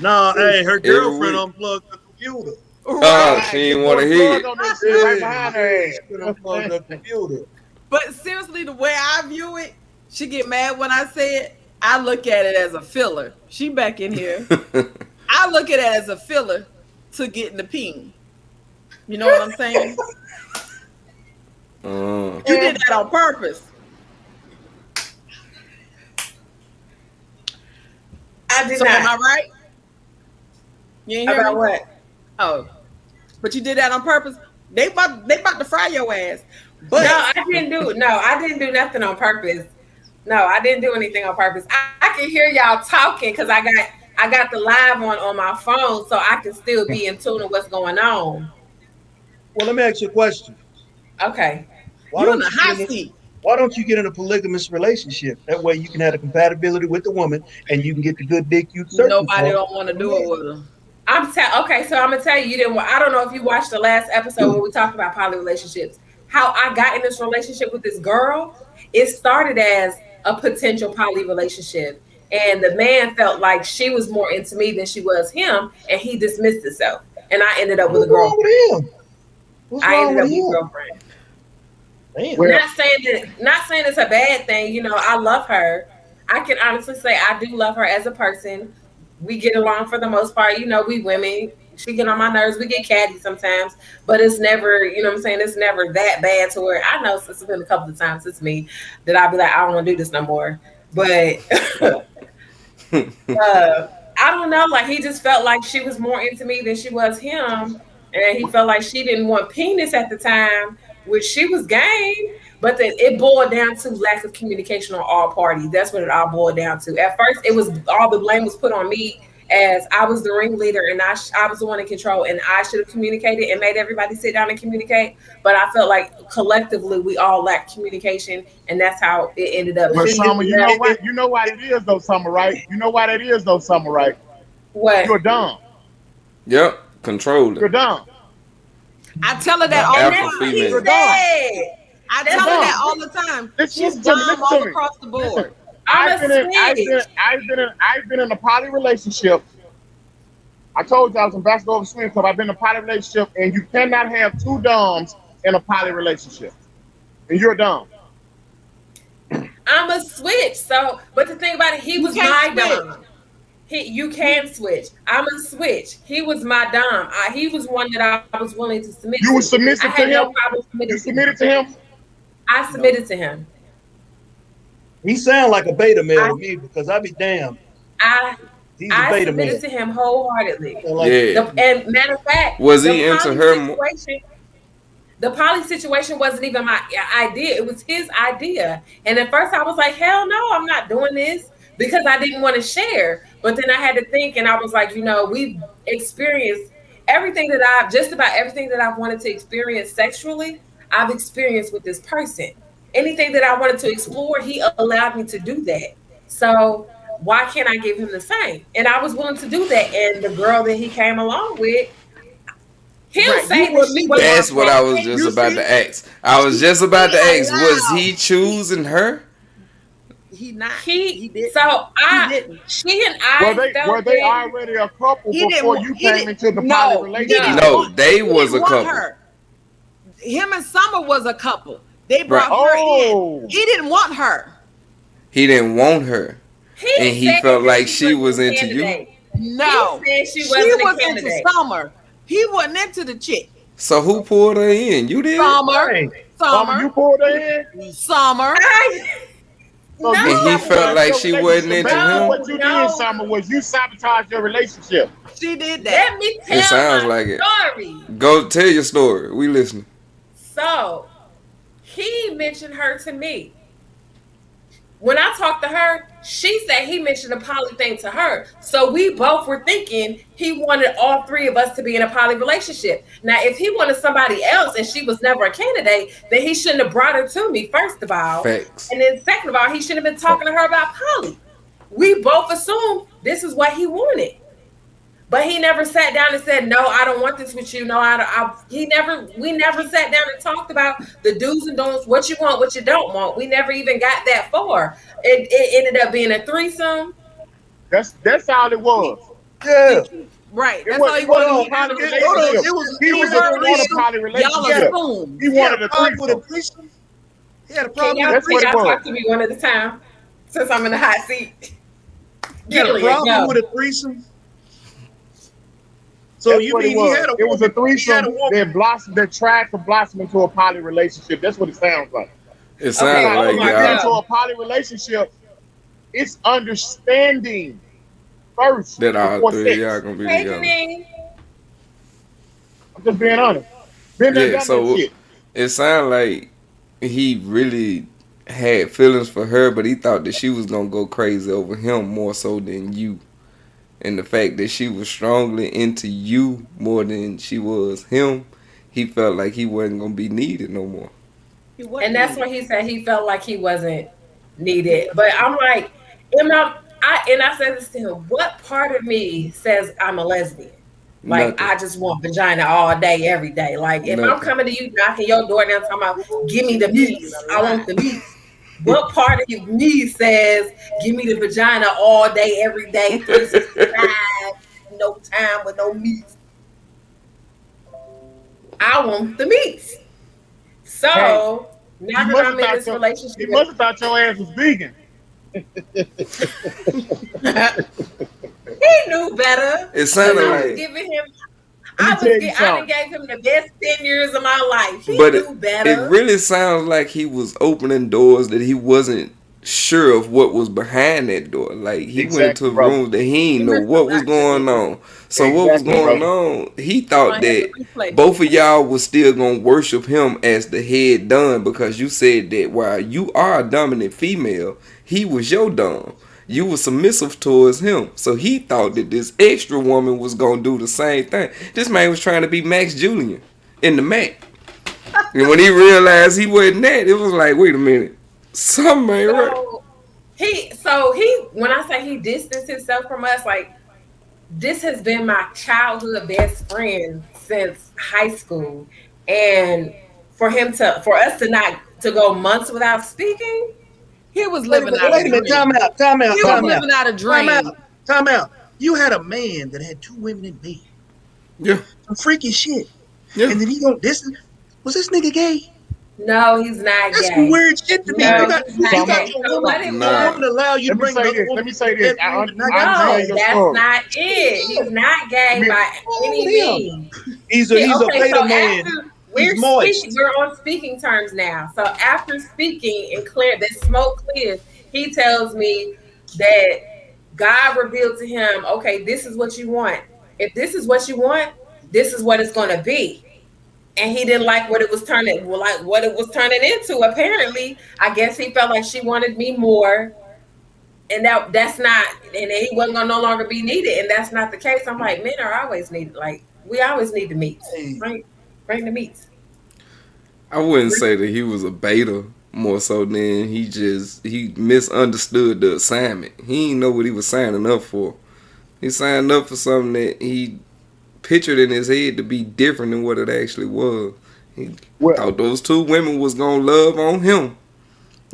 No, hey, her Every girlfriend week. unplugged the computer. She Right, ain't get want more to plug hear. on that shit right Yeah, behind yeah, her she could ass. unplug the computer. But seriously, the way I view it, she get mad when I say it. I look at it as a filler. She back in here. I look at it as a filler to get in the ping. You know what I'm saying? You did that on purpose. I did So am not. I right? You ain't hear About me? what? Oh, but you did that on purpose. They about to fry your ass. No, But I didn't do nothing on purpose. No, I didn't do anything on purpose. I can hear y'all talking because I got the live on my phone, so I can still be in tune with what's going on. Well, let me ask you a question. Okay. Why you in don't the you get hot in a seat. why don't you get in a polygamous relationship? That way you can have a compatibility with the woman and you can get the good dick you searching Nobody for don't want to from a do it man. with her. Okay, so I'm gonna tell you, you didn't. I don't know if you watched the last episode where we talked about poly relationships. How I got in this relationship with this girl, it started as a potential poly relationship, and the man felt like she was more into me than she was him, and he dismissed himself, and I ended up with a What's wrong girlfriend. with him? What's I wrong ended with up with a him? girlfriend. Damn. Well, Not saying it's a bad thing. I love her. I can honestly say I do love her as a person. We get along for the most part. We women. She get on my nerves. We get catty sometimes, but it's never, what I'm saying, it's never that bad to where I know it's been a couple of times since me that I'll be like, I don't want to do this no more. But I don't know. Like he just felt like she was more into me than she was him, and he felt like she didn't want penis at the time, which she was game. But then it boiled down to lack of communication on all parties. That's what it all boiled down to. At first, it was all the blame was put on me as I was the ringleader and I was the one in control, and I should have communicated and made everybody sit down and communicate. But I felt like collectively we all lacked communication, and that's how it ended up. but It, it, Summer, you know it, what? it, You know what it, it is though, Summer, right? You know what it is though, Summer, right? What? You're dumb. Yep, controlling. You're dumb. I tell her The that all And the alpha that's what he time. You're female. dumb. said. I That's tell her that Dom, all the time. listen, She's listen to me, dumb listen to all me. across the Listen, board. I'm a switch. I've been in a poly relationship. I told you I was ambassador of a swing club. I've been in a poly relationship, and you cannot have two doms in a poly relationship. And you're a dom. I'm a switch. So, but the thing about it, he You was can't my switch. dom. You You can switch. I'm a switch. He was my dom. He was one that I was willing to submit You to. were I submissive had to no him. problem submitting You to him. submitted to him. I No. submitted to him. He sound like a beta male I to me because I be damned. I He's a I beta submitted male. to him wholeheartedly. Sound like Yeah. And matter of fact, Was the he into poly her more? situation the poly situation wasn't even my idea. It was his idea. And at first I was like, hell no, I'm not doing this because I didn't want to share. But then I had to think and I was like, we've experienced everything that just about everything that I've wanted to experience sexually, I've experienced with this person. Anything that I wanted to explore, he allowed me to do that. So why can't I give him the same? And I was willing to do that. And the girl that he came along with, he'll right. You say that with she me, wasn't Dad. That's what I a was candidate. just You about see? to ask. I was just about He to ask, was allowed. he choosing her? He not. He He didn't. so He I didn't. she and Were I they were felt they then already a couple He didn't. before you He came didn't. into the poly No, he didn't no. relationship? No, want. they He was didn't a want couple. her. Him and Summer was a couple. They Right. brought her in. Oh, He didn't want her. He didn't want her. He And he said felt that like she she wasn't was a into you. candidate. He No, said she she wasn't a was into candidate. Summer. He wasn't into the chick. So who pulled her in? You did? Summer, Dang. Summer, you Summer, pulled her in. Summer. I, So you And he no, felt sabotaged like your she wasn't relationship. into Basically, him? what no, you did, no. Summer, was you sabotaged your relationship. She did that. Let me It tell sounds my like it. story. Go tell your story. We listening. So he mentioned her to me. When I talked to her, she said he mentioned a poly thing to her. So we both were thinking he wanted all three of us to be in a poly relationship. Now, if he wanted somebody else and she was never a candidate, then he shouldn't have brought her to me, first of all. Facts. And then second of all, he shouldn't have been talking to her about poly. We both assumed this is what he wanted. But he never sat down and said, "No, I don't want this with you." No, he never. We never sat down and talked about the do's and don'ts, what you want, what you don't want. We never even got that far. It ended up being a threesome. That's all it He, was. Yeah. right. It That's was all he it wasn't wanted. a He poly wanted. Hold on. relationship. It was He he was had a just want a threesome. poly Y'all relationship. assumed. He He had a wanted a problem with a threesome. threesome. He had a Can problem with a That's what it y'all threesome. was. talk to me one at a time? Since I'm in the hot seat. He had a Gillian, problem with go. a threesome. So That's you what it mean he was. had a It was a woman? He had a threesome woman. that blossomed, that tried to blossom into a poly relationship. That's what it sounds like. It Okay, sounded Now, like when you Omar, get y'all into go. a poly relationship, it's understanding first that all before three of y'all sex. gonna be Hey, together. Janine. I'm just being honest. Been there, Yeah, done that so shit. it sounded like he really had feelings for her, but he thought that she was gonna go crazy over him more so than you. And the fact that she was strongly into you more than she was him, he felt like he wasn't gonna be needed no more. He And wasn't that's needed. when he said he felt like he wasn't He needed. wasn't But needed. I'm like, I said this to him, what part of me says I'm a lesbian? Like Nothing. I just want vagina all day, every day. Like if I'm Nothing. coming to you knocking your door down talking about give me the You meats, a I lie. want the meats. What part of me says give me the vagina all day, every day, 365, no time with no meats? I want the meats. Hey, So he now that must have I'm in thought this your he relationship, must have thought your ass was vegan. he knew better It because sounded I was like, giving him. Let me tell you I done something. gave him the best 10 years of my life. He but knew it better. really sounds like he was opening doors that he wasn't sure of what was behind that door. Like he went Exactly, into brother. rooms that he He didn't know missed a what was lot good going there. on. So what was Exactly, going brother. on? He You thought gonna have to that replay. both of y'all was still gonna worship him as the head done because you said that while you are a dominant female, he was your dom. You were submissive towards him. So he thought that this extra woman was gonna do the same thing. This man was trying to be Max Julian in the Mac. And when he realized he wasn't that, it was like, wait a minute. Something ain't right. So he when I say he distanced himself from us, like this has been my childhood best friend since high school. And for us to not to go months without speaking. He was Wait a living minute, out a wait a minute. Time dream. out, time out, He was time out, living out a time out, dream. time out. You had a man that had two women in bed, Yeah, some freaky shit, yeah. and then he don't. Was this nigga gay? No, he's not That's some gay. weird shit to me. Hey, You No, got he's you not got Summer, gay. your So woman. what Summer. it Your Nah, woman was? allow you to Let me bring say another this. Let woman me into the say this. bedroom, but not I your man. understand No, your that's story. not it. He's not gay by What's wrong any with him? means. He's a Okay, so beta man. after He's we're speaking, moist. we're on speaking terms now. So after speaking and clear the smoke clears, he tells me that God revealed to him, okay, this is what you want. If this is what you want, this is what it's gonna be. And he didn't like what it was turning, well, like what it was turning into. Apparently, I guess he felt like she wanted me more, and that's not, and he wasn't gonna no longer be needed, and that's not the case. I'm like, men are always needed. Like we always need the meats, Hey, right? Bring the meats. I wouldn't say that he was a beta. More so than he misunderstood the assignment. He didn't know what he was signing up for. He signed up for something that he pictured in his head to be different than what it actually was. He Well, thought those two women was gonna love on him.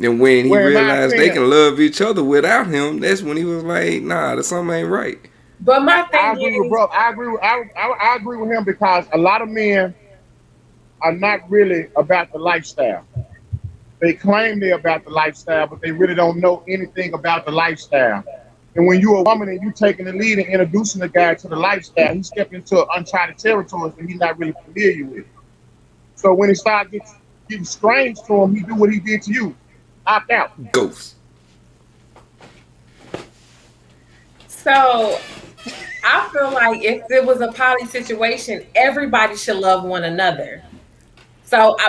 And when he well, in my realized they opinion, can love each other without him, that's when he was like, nah, that something ain't right. But my I thing agree with is, bro. I agree with him because a lot of men are not really about the lifestyle. They claim they're about the lifestyle, but they really don't know anything about the lifestyle. And when you're a woman and you taking the lead and introducing the guy to the lifestyle, he stepped into uncharted territories that he's not really familiar with. So when it starts getting strange to him, he do what he did to you, opt out. Ghost. so I feel like if it was a poly situation, everybody should love one another.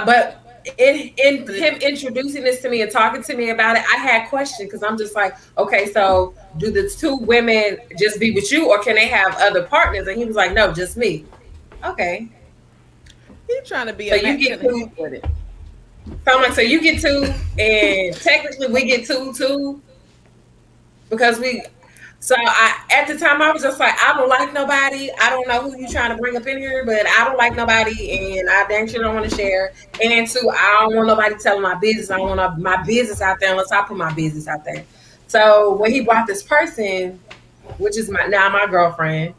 But in him introducing this to me and talking to me about it, I had questions because I'm just like, okay, so do the two women just be with you, or can they have other partners? And he was like, no, just me. Okay, He trying to be so a you Mac get Henry two. with it. So I'm like, so you get two, and technically we get two too, because we. So at the time I was just like, I don't like nobody. I don't know who you trying to bring up in here, but I don't like nobody, and I dang sure don't want to share. And two, I don't want nobody telling my business. I don't want my business out there unless I put my business out there. So when he brought this person, which is my girlfriend,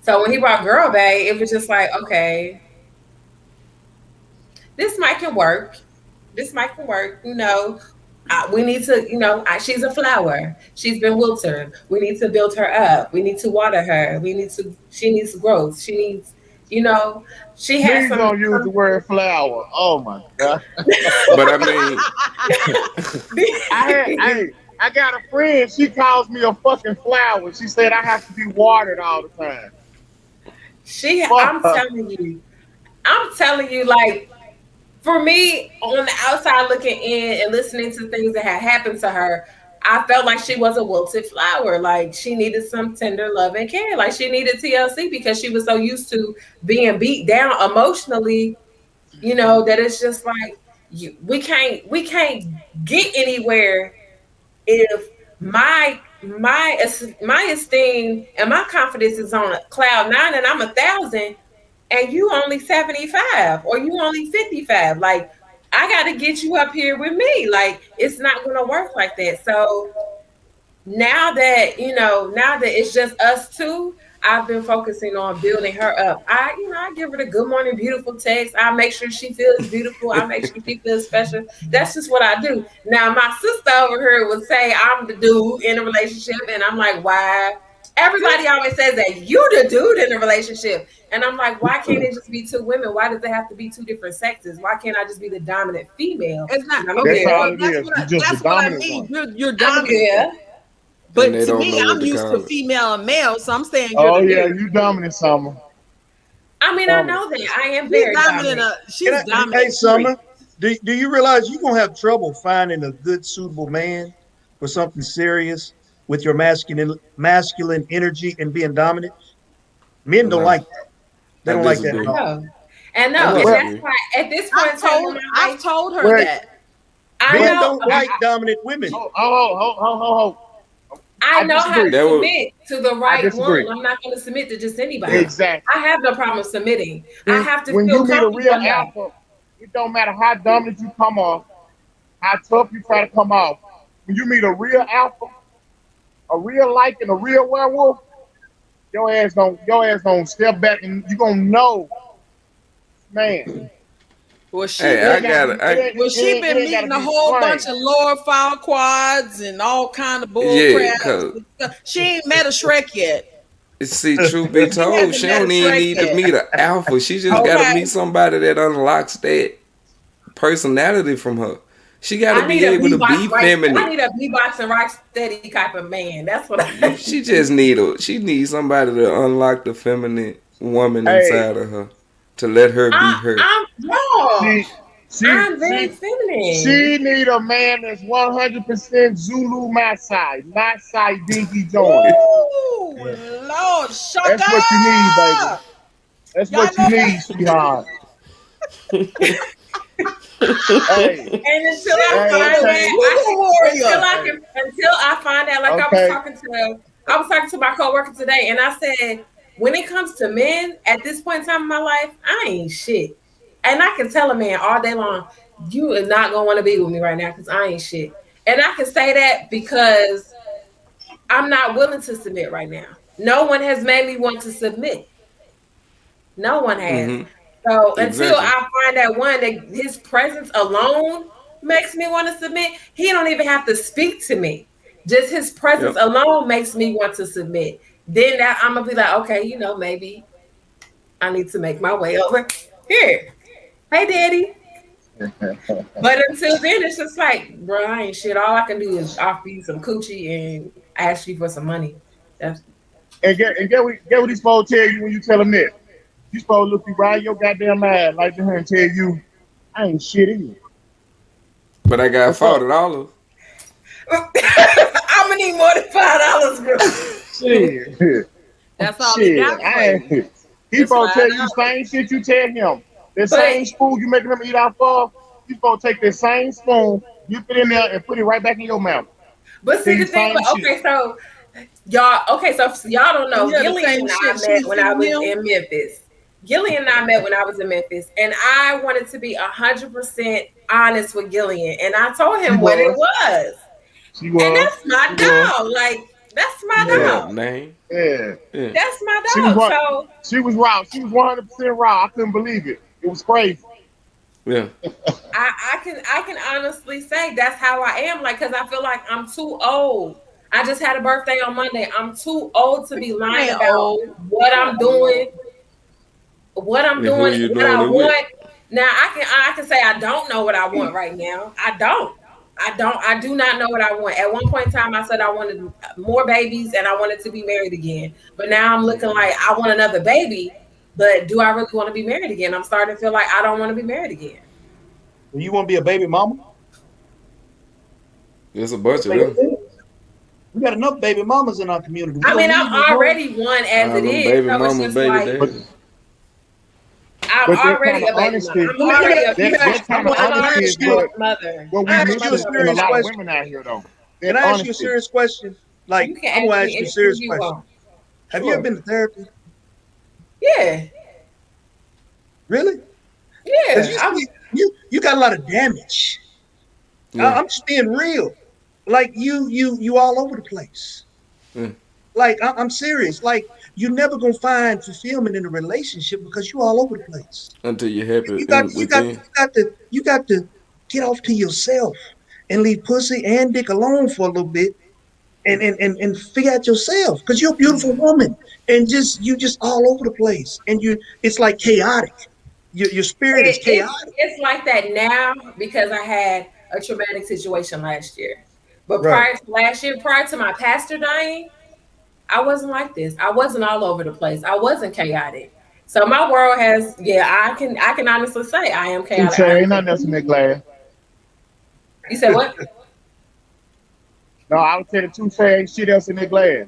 so when he brought Girl Bay, it was just like, okay, this might can work. This might can work. We need to, she's a flower. She's been wilted. We need to build her up. We need to water her. She needs growth. She needs, you know, she has Please don't use the word flower. Oh my god. But I mean, Hey, I got a friend. She calls me a fucking flower. She said I have to be watered all the time. Fuck her. I'm telling you, like, for me, on the outside looking in and listening to things that had happened to her, I felt like she was a wilted flower. Like she needed some tender love and care. Like she needed TLC because she was so used to being beat down emotionally, that it's just like we can't get anywhere if my esteem and my confidence is on a cloud nine and I'm 1,000 and you only 75 or you only 55. Like I got to get you up here with me. Like it's not going to work like that. So now that it's just us two, I've been focusing on building her up. I give her the good morning beautiful text. I make sure she feels beautiful. I make sure she feels special. That's just what I do. Now my sister over here would say I'm the dude in a relationship, and I'm like, why? Everybody always says that you the dude in a relationship, and I'm like, why can't it just be two women? Why does it have to be two different sexes? Why can't I just be the dominant female? It's not And I'm okay. That's good. all Well, it is. You're just the that's what I dominant mean. one. You're I'm dominant. good. and But they to don't me, know what I'm to used to call it. female and male, so I'm saying you're Oh the yeah, dude. you dominant, Summer. I mean, I Summer. know that I am very dominant. Can She's I, hey, dominant. Period. Summer, do you realize you're gonna have trouble finding a good, suitable man for something serious with your masculine energy and being dominant? Men don't Nah, like that. They I don't like that I at disagree. all. know. And I no, and Well, that's disagree. why at this point in time in my I've life, told her wait. that. I But Men know don't like dominant women. I I know how to disagree. That was submit to the I right one. disagree. I'm not going to submit to just anybody. yeah. Exactly. I have no problem submitting. I When have to when feel you meet a comfortable real enough. alpha, it don't matter how dominant you come off. how tough you try to come off. When you meet a real alpha, a real like and a real werewolf, your ass don't step back and you gonna know, man. Well, she Hey, It I ain't been gotta got be. to It I ain't. well, It she ain't. It been ain't gotta meeting a be whole bunch explained. of lower file quads and all kind of bull yeah, crap. cause She ain't met a Shrek yet. see, truth be She told, hasn't she met a don't even Shrek need to yet. meet an alpha. She just got to Okay. meet somebody that unlocks that personality from her. She got to I need be a able to beatbox be right. I feminine. need a beatbox and rock steady type of man. That's what I She need. just need a she needs somebody to unlock the feminine woman Hey, inside of her to let her be her. I'm raw. she, she, I'm very she, feminine. she need a man that's 100% Zulu Maasai, Maasai Dinky Jones. Ooh, Yeah. Lord, shut That's what you need, baby. up. That's Y'all what you know need, sweetheart. Hey, And until she I hey, need find a that, okay, Zulu until warrior. I hey, can, until I find out, like okay. I was talking to my coworker today, and I said, when it comes to men at this point in time in my life, I ain't shit. And I can tell a man all day long, you are not gonna want to be with me right now because I ain't shit. And I can say that because I'm not willing to submit right now. No one has made me want to submit. No one has. Hmm. So until Exactly. I find that one that his presence alone makes me want to submit, he don't even have to speak to me. Just his presence Yep. alone makes me want to submit. Then that I'm gonna be like, okay, maybe I need to make my way over here. Hey, daddy. But until then, it's just like, bro, I ain't shit. All I can do is offer you some coochie and ask you for some money. That's And get what he's supposed to tell you when you tell him that. You supposed to look you right in your goddamn eye like to her and tell you, I ain't shit either. But I got What's up? $40. I'm gonna need more than $5, bro. Shit. That's all he Shit. got for I you. ain't. He Just supposed to tell you the $5. same shit you tell him. The But same spoon you making him eat off of, you supposed to take that same spoon, dip it in there, and put it right back in your mouth. see Tell the you thing, same but shit. okay, so y'all don't And know. yeah, the Gillian same and I shit she met was when I feeding was him. in Memphis. Gillian and I met when I was in Memphis, and I wanted to be 100% honest with Gillian, and I told She him what it was. was, She and was. that's my She was. dog. Like that's my That Yeah. her dog. name. Yeah. Yeah. That's my She was dog. right. So She was raw. She was 100% raw. I couldn't believe it. It was crazy. Yeah. I can honestly say that's how I am. Like, cause I feel like I'm too old. I just had a birthday on Monday. I'm too old to be You lying ain't about old. what You I'm ain't old. doing, what I'm And who doing, you what doing I it with? want. Now I can say I don't know what I want right now. I don't. I do not know what I want. At one point in time, I said I wanted more babies and I wanted to be married again. But now I'm looking like I want another baby. But do I really want to be married again? I'm starting to feel like I don't want to be married again. You want to be a baby mama? There's a bunch of Makes them. sense. We got enough baby mamas in our community. We I don't mean, need no I'm more. already one as All it them is. baby So it's mama, just baby like But daddy. I'm but that kind already of a baby mom. honesty, I'm Let me already a let me that ask kind of I'm let me honesty already is ask a you baby what mother. what we I'm ask you a missing in a serious lot of question. women out here though. Can That I ask you a honesty. serious question? Like You can I'm gonna ask ask me you a anything serious you question. want. Have you ever Sure. been to therapy? Yeah. Really? Because Yeah. you I'm see, you got a lot of damage. Yeah. I'm just being real. Like you all over the place. Yeah. Like I'm serious. Like you're never gonna find fulfillment in a relationship because you all over the place. Until you're happy You got in you got within. you got to you got to get off to yourself and leave pussy and dick alone for a little bit and figure out yourself because you're a beautiful woman and just all over the place and you it's like chaotic. Your spirit is chaotic. it's like that now because I had a traumatic situation last year. But Right. prior to last year, prior to my pastor dying, I wasn't like this. I wasn't all over the place. I wasn't chaotic. So my world has, yeah, I can honestly say I am Touche, chaotic. I am ain't nothing else in chaotic. that glass. You said what? No, I would tell the touche ain't shit else in that glass.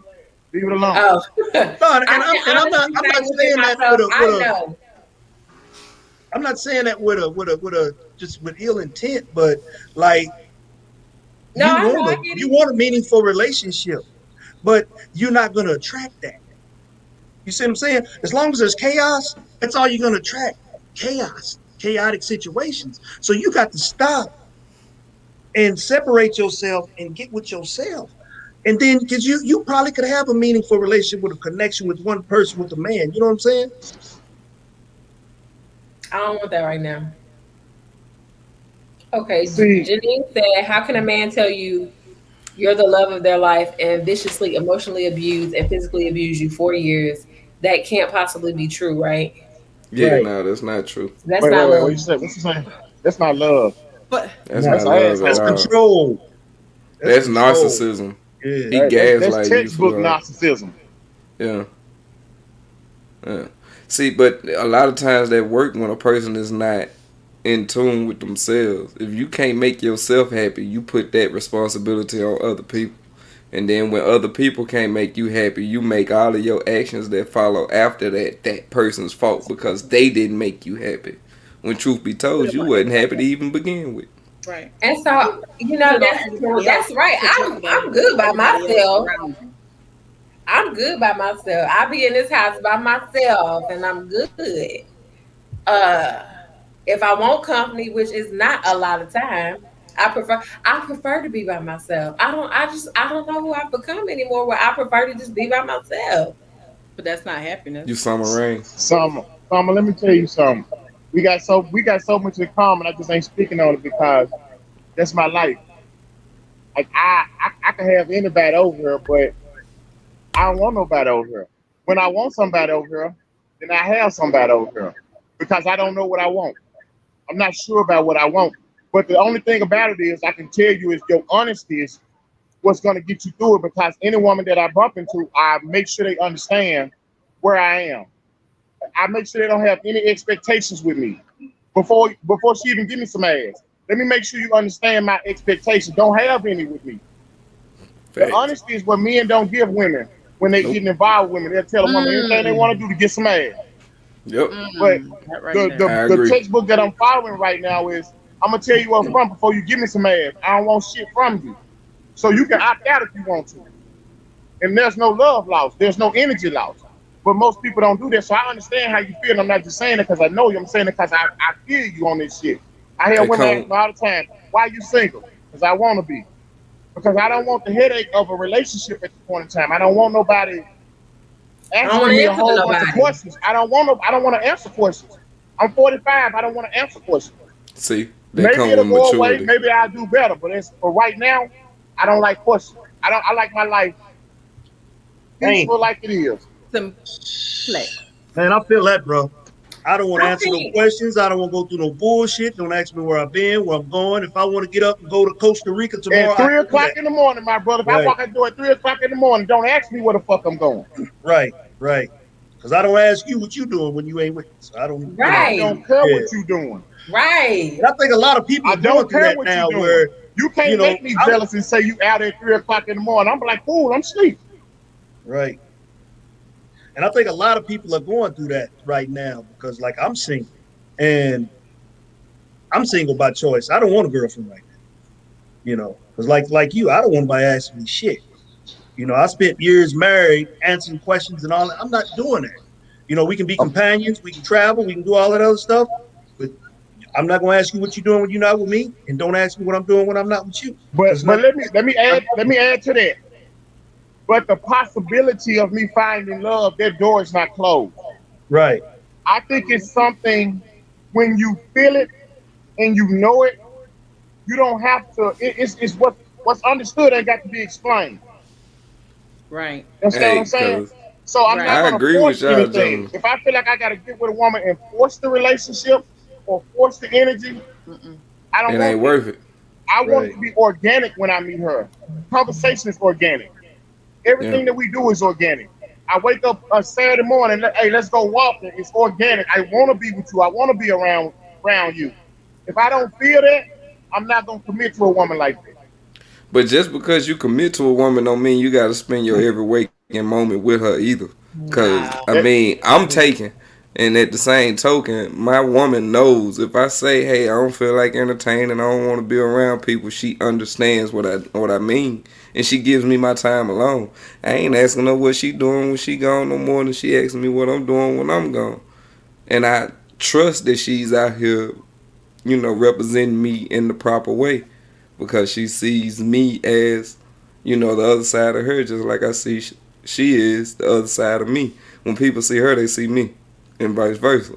Leave it alone. Oh, No, I can and honestly I'm say not within saying that myself, I know. I'm not saying that with a just with ill intent, but like No, I know, I get you it. want a meaningful relationship, but you're not gonna attract that. You see what I'm saying? As long as there's chaos, that's all you're gonna attract. Chaos, chaotic situations. So you got to stop and separate yourself and get with yourself. And then, because you probably could have a meaningful relationship with a connection with one person, with a man. You know what I'm saying? I don't want that right now. Okay, See, Janine said, "How can a man tell you you're the love of their life and viciously emotionally abuse and physically abuse you 4 years? That can't possibly be true, right? Yeah, Right. no, that's not true. That's wait, not wait, wait. What love." you said? What you saying? That's not love. But That's No, That's not love at that's asshole. all. control. That's That's control. narcissism. Yeah. He That's gaslight you, textbook sweetheart. narcissism. Yeah, yeah. See, but a lot of times that work when a person is not in tune with themselves. If you can't make yourself happy, you put that responsibility on other people. And then when other people can't make you happy, you make all of your actions that follow after that person's fault because they didn't make you happy. When truth be put told, it you on wasn't happy to everybody else. even begin with. Right. And so, Put it on everybody else that's right. because you forgot I'm good by everybody else myself. around you. I'm good by myself. I be in this house by myself, and I'm good. Uh, if I want company, which is not a lot of time, I prefer to be by myself. I don't know who I've become anymore. Where I prefer to just be by myself. But that's not happiness. You summer rain. Summer, let me tell you something. We got so much in common. I just ain't speaking on it because that's my life. Like I can have anybody over here, but I don't want nobody over here. When I want somebody over here, then I have somebody over here because I don't know what I want. I'm not sure about what I want. But the only thing about it is I can tell you is your honesty is what's going to get you through it because any woman that I bump into, I make sure they understand where I am. I make sure they don't have any expectations with me before she even give me some ass. Let me make sure you understand my expectations. Don't have any with me. The Facts. honesty is what men don't give women when they Nope. get involved with women. They'll tell a woman anything they Mm, want to do to get some ass. Yep. But that right the, there. the I the agree. textbook that I'm following right now is I'm gonna tell you up front before you give me some ass. I don't want shit from you. So you can opt out if you want to. And there's no love lost. There's no energy lost. But most people don't do that. So I understand how you feel. I'm not just saying it because I know you. I'm saying it because I feel you on this shit. I hear They women ask come. me all the time, why you single? Because I want to be. Because I don't want the headache of a relationship at this point in time. I don't want nobody I don't want asking to me a answer to whole bunch of nobody. questions. I don't want to answer questions. I'm 45. I don't want to answer questions. See, they Maybe come it'll with go away. maturity. Maybe I'll do better. But for right now, I don't like questions. I like my life Dang. peaceful like it is. Simplex. Man, I feel that, bro. I don't want to I answer no think questions. I don't want to go through no bullshit. Don't ask me where I've been, where I'm going. If I want to get up and go to Costa Rica tomorrow, At I three can do o'clock that. in the morning, my brother, if I Right, walk out the door at 3 o'clock in the morning, don't ask me where the fuck I'm going. right, right. Because I don't ask you what you doing when you ain't with me. So I don't, I right, don't care yeah. what you doing. And right. I think a lot of people I are going don't through care that what you now doing. where, You you can't know, make me I'm jealous and say you out at 3 o'clock in the morning. I'm like, fool, I'm sleep. right. And I think a lot of people are going through that right now because, like, I'm single and I'm single by choice. I don't want a girlfriend right now, because like you, I don't want nobody asking me shit. I spent years married, answering questions and all that. I'm not doing that. We can be Um, companions, we can travel, we can do all that other stuff, but I'm not going to ask you what you're doing when you're not with me, and don't ask me what I'm doing when I'm not with you, but because it's but not. let me add to that. But the possibility of me finding love, that door is not closed. Right, I think it's something when you feel it and you know it, you don't have to. It's what's understood ain't got to be explained. Right. You understand what I'm Hey, saying? cause So I'm not Right. I gonna agree with force y'all, anything. gentlemen. If I feel like I gotta get with a woman and force the relationship or force the energy, Mm-mm. I don't It want ain't that. worth it. I want it right. to be organic when I meet her. Conversation is organic. Yeah. Everything that we do is organic. I wake up Saturday morning, hey, let's go walking. It's organic. I want to be with you. I want to be around you. If I don't feel that, I'm not gonna commit to a woman like that. But just because you commit to a woman don't mean you got to spend your every waking moment with her either. Cause I No. That, mean, I'm taken, and at the same token, my woman knows if I say, "Hey, I don't feel like entertaining, I don't want to be around people," she understands what I mean, and she gives me my time alone. I ain't asking her what she doing when she gone no more than she asking me what I'm doing when I'm gone, and I trust that she's out here, representing me in the proper way. because she sees me as, the other side of her, just like I see she is the other side of me. When people see her, they see me, and vice versa.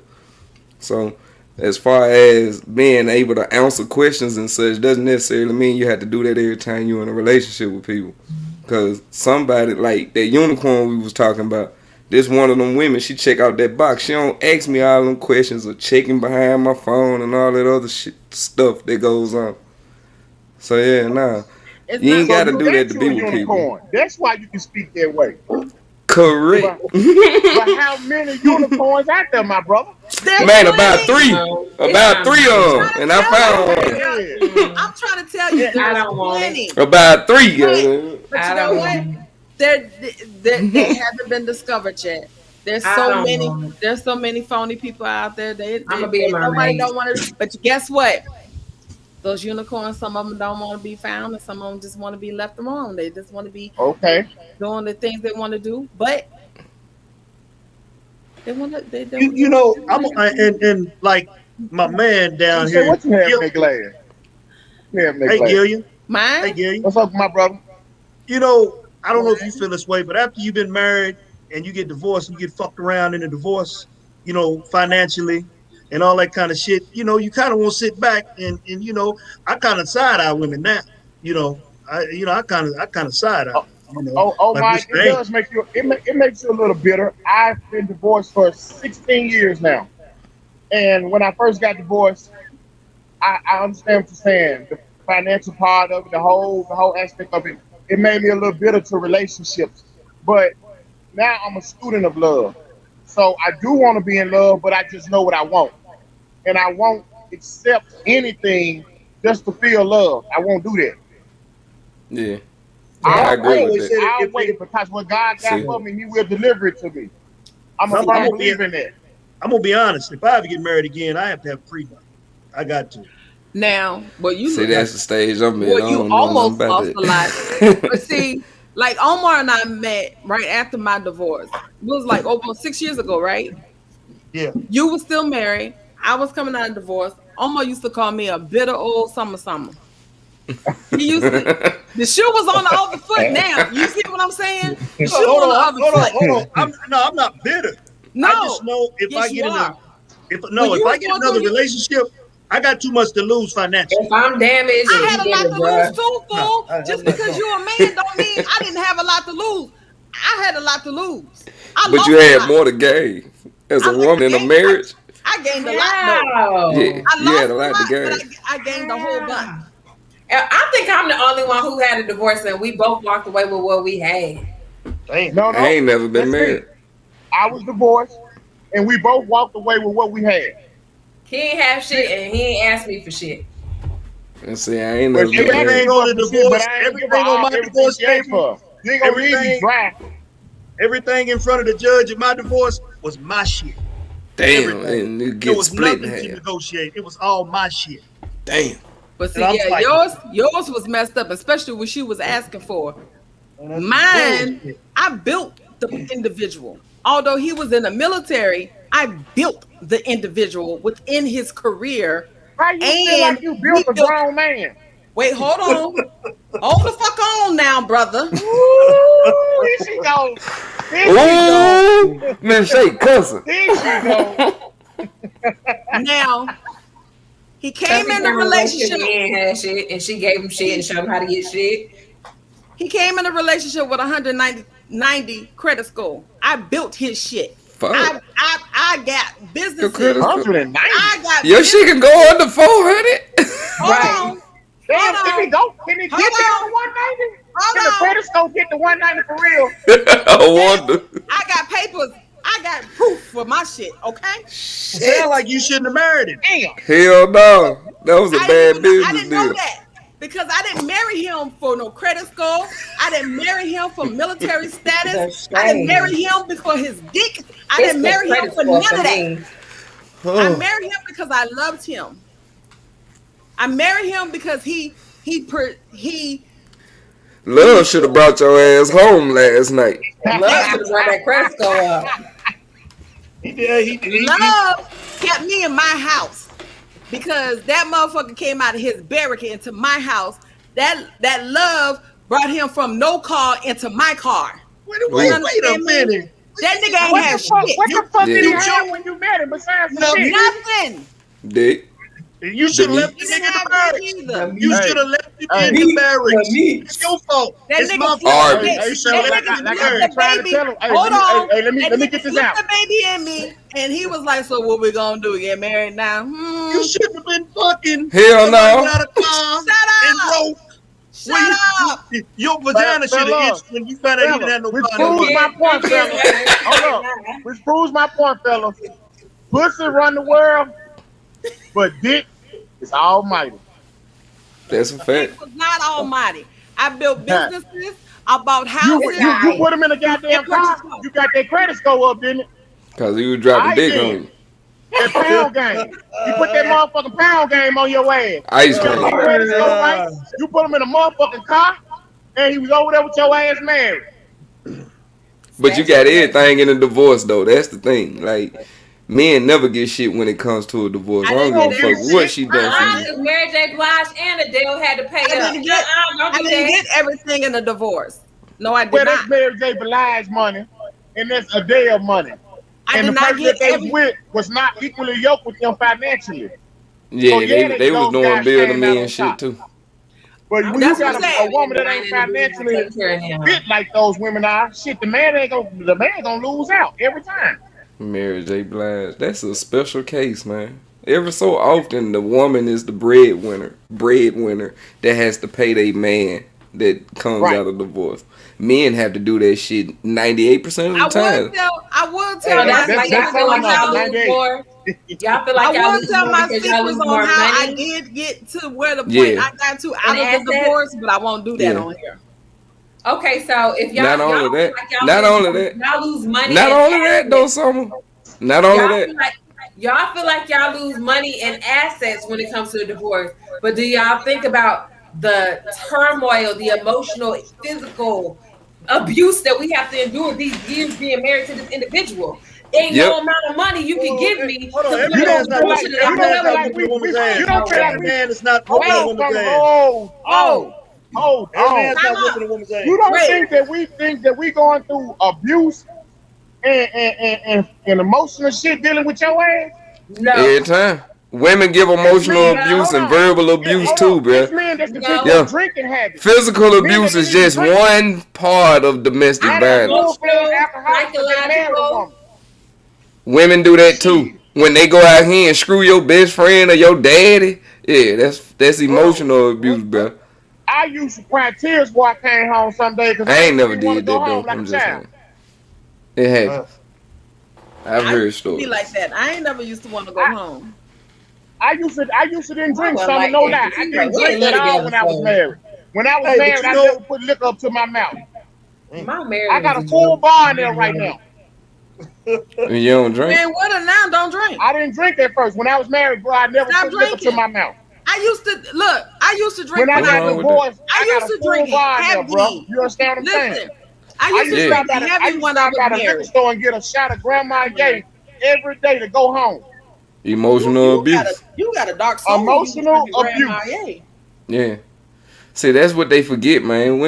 So, as far as being able to answer questions and such, doesn't necessarily mean you have to do that every time you're in a relationship with people. Because somebody, like that unicorn we was talking about, this one of them women, she check out that box. She don't ask me all them questions or checking behind my phone and all that other stuff that goes on. So yeah, nah. It's You not. ain't So got to you do that to got you be a with people. unicorn. That's why you can speak that way. Correct. But how many unicorns out there, my brother? There's Man, about plenty. three. It's About three I'm of trying them. to And I tell found you. one. Yeah. I'm trying to tell you. Yeah, I There's don't want it. plenty. About three. But you I know don't what? want it. They haven't been discovered yet. There's I so don't many. want it. There's so many phony people out there. I'm gonna be a Nobody mermaid. don't want to. But guess what? Those unicorns, some of them don't want to be found, and some of them just want to be left alone. They just want to be okay. doing the things they want to do, but they want to. They don't. They You want know, to I'm and like my man You down say here, what you have in that glass? You have in that Hey glass. Gillian, hey mine. Gillian. What's up, my brother? You know, I don't know if you Mine. feel this way, but after you've been married and you get divorced and you get fucked around in a divorce, financially and all that kind of shit, you kind of want to sit back and I kind of side eye women now. You know, I kind of side eye, Oh, oh, like Mike, Mr. it Ain't. does make you. It makes you a little bitter. I've been divorced for 16 years now, and when I first got divorced, I understand what you're saying. The financial part of it, the whole aspect of it, it made me a little bitter to relationships. But now I'm a student of love, so I do want to be in love, but I just know what I want, and I won't accept anything just to feel love. I won't do that. Yeah. Yeah. I I'll I agree wait. with always that. said I'll if wait because what God got See? for me, He will deliver it to me. I'm a I'm, See, I'm firm gonna be believer in that. I'm gonna be honest. If I ever get married again, I have to have pre-nut. I got to. Now, well, See, I got that's to. the stage I'm at. I well, you don't know nothing almost about lost a lot. But that. see, like Omar and I met right after my divorce. It was like over 6 years ago, right? Yeah. You were still married. I was coming out of divorce. Omar used to call me a bitter old summer. He used to. The shoe was on the other foot. Now you see what I'm saying? The shoe Hold on the on, other hold on, foot. hold on. I'm not bitter. I just No, know if I yes you get in a are. if When no, you if I was get going another through, relationship, I got too much to lose financially. if I'm damaged, I you had a get lot it, to lose bruh. too, No, fool. I'm Just not. because No, you're a man don't mean I didn't have a lot to lose. I had a lot to lose. I But you lost a had lot. more to gain. As a I woman in a gained. marriage, I gained a lot though. yeah, How? I you had lost a a lot to lot, but gain. I gained a whole bunch. How? I think I'm the only one who had a divorce and we both walked away with what we had. damn. No, I no, ain't never been that's me. married. I was divorced, and we both walked away with what we had. He ain't have See, shit and he ain't asked me for shit. And see, I ain't well, never she been asked me married. Everything for on the some shit, but divorce, I ain't give her everything on all my everything divorce she asked table, for. You ain't gonna leave me everything, dry. everything in front of the judge in my divorce was my shit. Damn, Everything. and you There get was split in nothing to half. negotiate. It was all my shit. Damn. But And see, I'm yeah, fighting for it. yours was messed up, especially what she was asking for. And that's some Mine, bullshit. I built the individual. Although he was in the military, I built the individual within his career, How you feel like and you built we a built. grown man? Wait, hold the fuck on now, brother. Ooh, here she go. Here she go. Ooh, man, shake cussing. Here she go. Now he Cause came he in a came in a relationship relationship. and he ain't had shit and she gave him shit and showed him how to get shit. He came in a relationship with 190 credit score. I built his shit. Fuck. I got Your businesses. credit score. 190. I got Your shit can go businesses. under 400. Right. Hold on. Damn, Hold can he on. go? Can he get Hold down on. to 190? Can the Hold on. credit score get to 190 for real? I Yes, wonder. I got papers. I got proof for my shit. Okay. It sound like Shit. you shouldn't have married him. Damn. Hell no. That was a bad I business didn't know deal. that because I didn't marry him for no credit score. I didn't marry him for military status. That's I didn't marry strange. him because his dick. I It's didn't the marry him credit for score none for of that. me. I Oh. married him because I loved him. I married him because he Love should have brought your ass home last night. Love should have brought that credit score up. He did. love kept me in my house because that motherfucker came out of his barrack into my house that love brought him from no car into my car. Wait, You wait, Ooh. wait a understand me? minute. That nigga ain't What have the fuck? shit. What the fuck did he Yeah. You have should when you met him besides some no, shit? Nothing. Dick. you The should have left meat. the He nigga didn't in the have dick barracks. The either. You meat, should Hey, have left him in hey, the the barracks. meat. It's your fault. That It's nigga my flipped fault. the hey, baby. You hey, should Phil, have That left like him I in nigga the like I flipped been the barracks. trying to baby. tell him. Hey, Hold let me hey, on. hey let me That let me nigga get this flipped out. the baby in me, and he was like, "So what we gonna do? Get married now?" You shouldn't have been fucking Hell somebody no. got a car Shut and up! drove. Well, Shut up! your vagina should have Fella, itched when you found out he didn't fella, have no which car, no Them proves money. my kids, point, them kids fella. not listening Hold right up. now. Which proves my point, fella. Pussy run the world, but dick is almighty. That's a Dick fact. was not almighty. I built businesses. I bought You This houses. you you guy, put him in a And goddamn purchased car, cars. you got that credit score up, didn't it? Cause he was All dropping right dick on then. you. That pound game. You put that motherfucking pound game on your ass. Ice You got cream. that credit score right. You put him in a motherfucking car, and he was over there with your ass married. But you snatch got your blessing. everything in a divorce though. That's the thing. Like men never get shit when it comes to a divorce. I I don't didn't give get a Don't get fuck everything. what shit. she done for I Nah, you. because didn't. Mary J. Blige and Adele had to pay I up. didn't get. Don't I do didn't that. get everything in a divorce. No, I did Well, that's not. Mary J. Blige money, and that's Adele money. I And did the not person get that they was every. with was not equally yoked with them financially. So Yeah, yeah, they was those doing guys bill to came out me on and shit top. too. But I when was you That's what got I'm supposed to a saying. be woman the that ain't lining the booty and financially take care of fit him. like those women are, shit, the man gonna lose out every time. Mary J. Blige. That's a special case, man. Every so often, the woman is the breadwinner that has to pay their man that comes Right. out of divorce. Men have to do that shit 98% of the time. I would Hey, tell So that, my that's that, why that's y'all secrets feel some on like number, y'all how. lose 98. more. Y'all feel I like y'all would lose tell more my because y'all secrets lose on more how I money did get to where the point Yeah, I got to and out of the assets. divorce, but I won't do that yeah. on here. Okay, so if Not y'all only feel that, like y'all not lose only more, that, y'all lose money not and only that though, assets. Summer. Not only Y'all that. feel like y'all lose money and assets when it comes to the divorce. But do y'all think about the turmoil, the emotional, physical abuse that we have to endure these years being married to this individual? Ain't no Yep. amount of money you can give me Hold to on. put You up with don't the feel bullshit like that Every I you put don't man's up feel not with. like whooping a woman's you ass. don't No feel like Every way. we man is not hold whooping a on, woman's fella, ass. hold Every on. man's Time not up. whooping a woman's ass. You don't Wait, think that we going through abuse and emotional shit dealing with your ass? No. Every time. Women give It's emotional men. abuse No. Hold and on, verbal abuse hold too, on. It's bruh. men that's depend No. on Yeah. drinking habits. Physical Men that abuse didn't is even just drink, one part of domestic not a violence. full blown Emotional, alcoholic, but they married a psychological. woman. Women do that too. Shit, When they go out here and screw your best friend or your daddy, yeah, that's bro. emotional abuse, bruh. I used to cry tears before I came home some days because I I ain't didn't never even want to did go that home though. like a I'm just child. saying. It Uh, happens. I've I heard used to be like stories. that. I ain't never used to want to go I, home. I used to didn't I drink wasn't summer, like no that. lie. 'Cause I he like, didn't we drink ain't at live all together, when I was so married. When I was but married, you I know, never put liquor up to my mouth. my marriage I was got a a full joke. bar in there right now. And you don't You drink? ain't with her now. Don't drink. I didn't drink at first. When I was married, bro, I never Stop put liquor to drinking. my mouth. I used to look. I used to When drink I when What's I got wrong was. with that? divorced, I I got used a to full drink bar in there, bro. heavy. You understand what I'm saying? Listen, I used to Yeah. drink I heavy used to when I stop was at a liquor married. store and get a shot of Grandma Ye every day to go home. Emotional abuse. You got a dark soul. You was Emotional drinking Grandma abuse. A. Yeah. See, that's what they forget, man.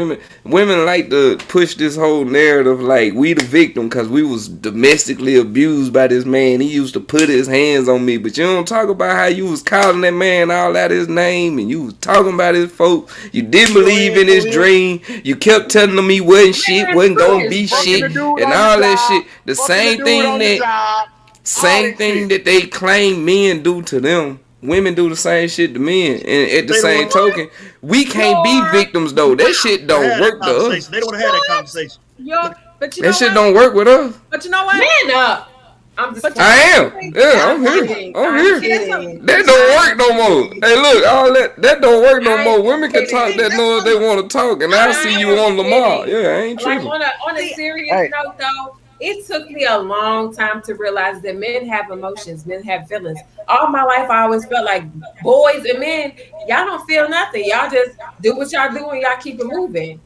Women like to push this whole narrative like we the victim because we was domestically abused by this man. He used to put his hands on me, but you don't talk about how you was calling that man all out his name and you was talking about his folks. You didn't put your believe hands in his on him. dream. You kept telling him he wasn't shit, Man, wasn't screw gonna Fuck, his be fucking the shit, dream. dude and on the all that job, shit. The fucking the same dude thing on the that job, all same that shit. thing that they claim men do to them. Women do the same shit to men. And at But the they don't same want token, we can't be Your victims though. That shit to don't have that work to us. conversation. They don't want to have that What? conversation. Yo, but you That know shit what? don't work with us. But you know what? man up. I'm just But you I know playing. what? am. Yeah, But I'm I'm hold here. on. kidding. I'm I'm here. See, that's what. kidding. That See, don't I'm work no more. kidding. Hey, look, all that don't work no I'm more. Women can talk kidding. see, that that's know if what they I'm. want to talk, and I'll I'm see I you never. am on tomorrow. kidding. Yeah, I ain't Like tripping. on a See, serious Hey, note, though, it took me a long time to realize that men have emotions, men have feelings. All my life, I always felt like boys and men, y'all don't feel nothing. Y'all just do what y'all do and y'all keep it moving.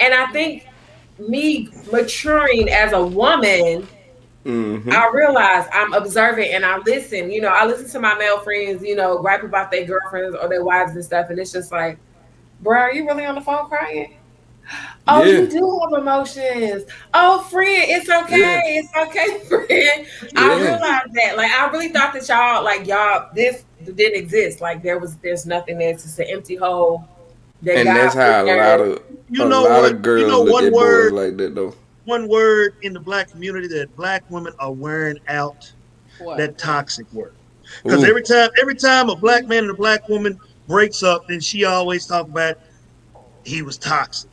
And I think me maturing as a woman, Mm-hmm. I realize I'm observant and I listen. I listen to my male friends, gripe about their girlfriends or their wives and stuff. And it's just like, Bro, are you really on the phone crying? Oh, Yeah, you do have emotions. Oh, friend, it's okay. yeah, It's okay, friend. I yeah. realized that. Like, I really thought that y'all, this didn't exist. Like, there's nothing there. It's just an empty hole that And God that's put how there. You a know lot what? of You girls know look at boys like that though. one word in the black community that black women are wearing out, What? that toxic word. Because Ooh, every time a black man and a black woman breaks up, then she always talk about he was toxic.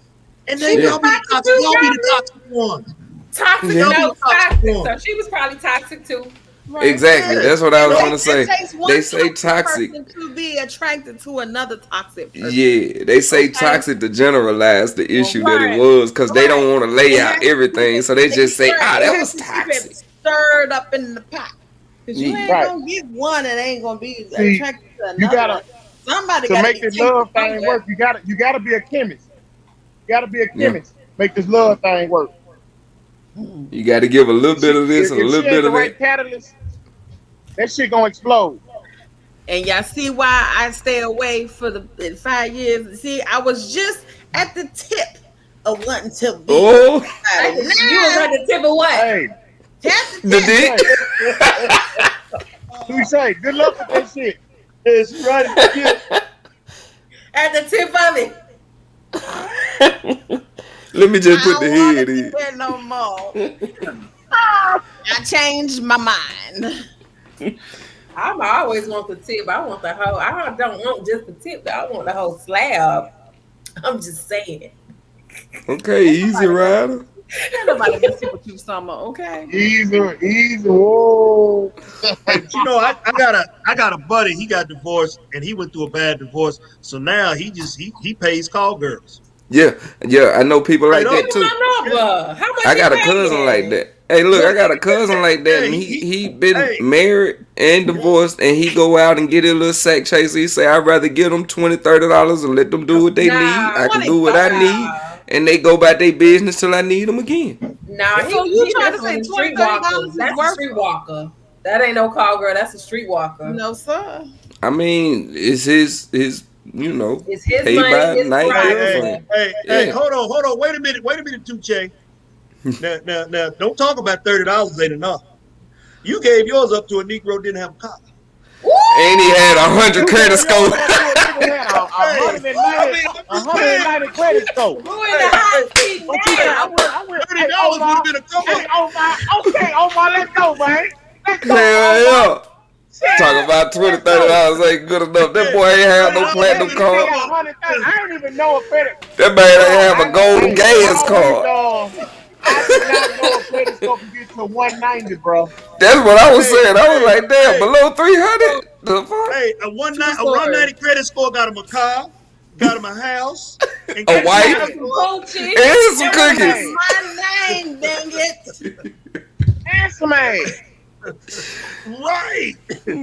And then She was yeah, y'all be the toxic toxic, too, y'all be the probably. toxic ones. Toxic, yeah. Y'all be no, the toxic toxic. ones. So she was probably toxic too. Right. Exactly. Yeah. That's what I And was Don't gonna it say. takes They one say toxic toxic. person to be attracted to another toxic person. Yeah, they say Okay. toxic to generalize the issue that it Right. was because they Right. don't want to lay It out has to keep everything. it. So they just say, Right. ah, It that has was to keep it toxic. stirred up in the pot. Because you Yeah. ain't Right. gonna get one that ain't gonna be See, attracted to you another one. gotta Somebody to gotta make get this tasted love thing somewhere. work. You gotta be a chemist. You gotta be a Yeah. chemist. Make this love thing work. Hmm. You got to give a little If she bit of this if, and a if she little ain't bit the of right that. catalyst, that shit gonna explode. And y'all see why I stay away for the in 5 years. See, I was just at the tip of wanting to be with Oh, somebody. You was Now, at the tip of what? Hey, at the the tip. say, dick. say, good luck with that shit. Yeah, she right at the tip. At the tip of it. Let me just I put the don't want to head be in. there no more. I changed my mind. I'm always want the tip. I want the whole. I don't want just the tip. Though. I want the whole slab. I'm just saying. Okay, Ain't easy nobody messing rider. with you. Ain't nobody messing with you, Summer. Okay. Easy, easy. Whoa. Hey, but you know, I got a buddy. He got divorced, and he went through a bad divorce. So now he pays call girls. Yeah, yeah, I know people Straight like up. that Give me too. my Yeah, number. How much I he got a cousin like paying? that. Hey, look, yeah, I got a cousin like that, yeah. and He, he been hey, married and divorced, and he go out and get a little sack chaser. He say, I'd rather give them $20, $30 and let them do what they need. Nah, I can 20, do what I 30. need, nah, and they go about their business till I need them again. nah. So you He trying to messing with say the 20, streetwalkers. $30 is That's a worth? streetwalker. That ain't no call girl. That's a streetwalker. No, sir. I mean, it's his It's his pay money, by his night hey, hey, prerogative. girlfriend. hey. Yeah. Hold on. Wait a minute, Tuche. Now. Don't talk about $30 ain't enough. You gave yours up to a Negro who didn't have a car. Woo! And he had 100 You credit gave score. yours up to a nigga who had a Hey, hundred and I ninety, mean, I'm a just hundred and saying. ninety credit score. Who in the Hey, hot hey, seat What you say? now? I went. Hey, $30 would have Omar. been a come Hey, up. Omar. Okay, Omar. Let's go, man. Let's Hell go, Omar. yeah. Talk Shit. about 20 Let's thirty go. dollars ain't good enough. That Yeah, boy ain't have thirty no dollars would have platinum This been a nigga card. come got up. 100,000. I ain't even know a credit. That man Bro, ain't have a golden gas I always card. I did not know a credit score could get to 190, bro. That's what I was Hey, saying. I was hey, like, damn, hey. below So 300? The fuck? Hey, true a one story. ninety credit score got him a car, got him a house, and A got Yes, some Got him wife man. some passport. coochie. and some Yes, That was cookies. man. my name, dang it. Yes, man. Right.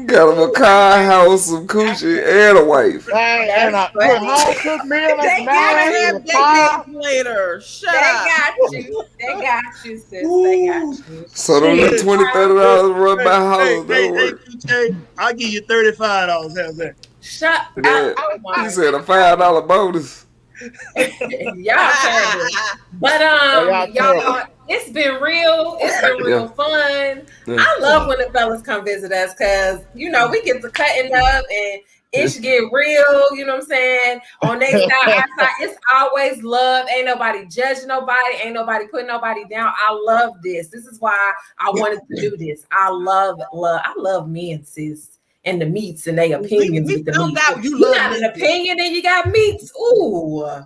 Got him a car, a house, some coochie, and a wife. Dang, and That's a good funny. home cooked meal at the They And got I man you. and have a car. decades later. Shut They up. got you. They got you, sis. They got Ooh. you. So them little Shit. $20, $30 run Hey, by hey, hollers, hey, that'll hey, work. QJ, I'll give you $35. How's that? Shut up. Yeah. Oh He my said a $5 bonus. y'all terrible. But Well, y'all terrible. y'all, it's been real. It's been Yeah. real fun. Yeah. I love when the fellas come visit us because we get to cutting up and ish get real. You know what I'm saying? On their side, our side, it's always love. Ain't nobody judging nobody. Ain't nobody putting nobody down. I love this. This is why I wanted to do this. I love. I love men, sis. And the meats and their opinions We with the found meats. out you You love got an me. opinion and you got meats. Ooh.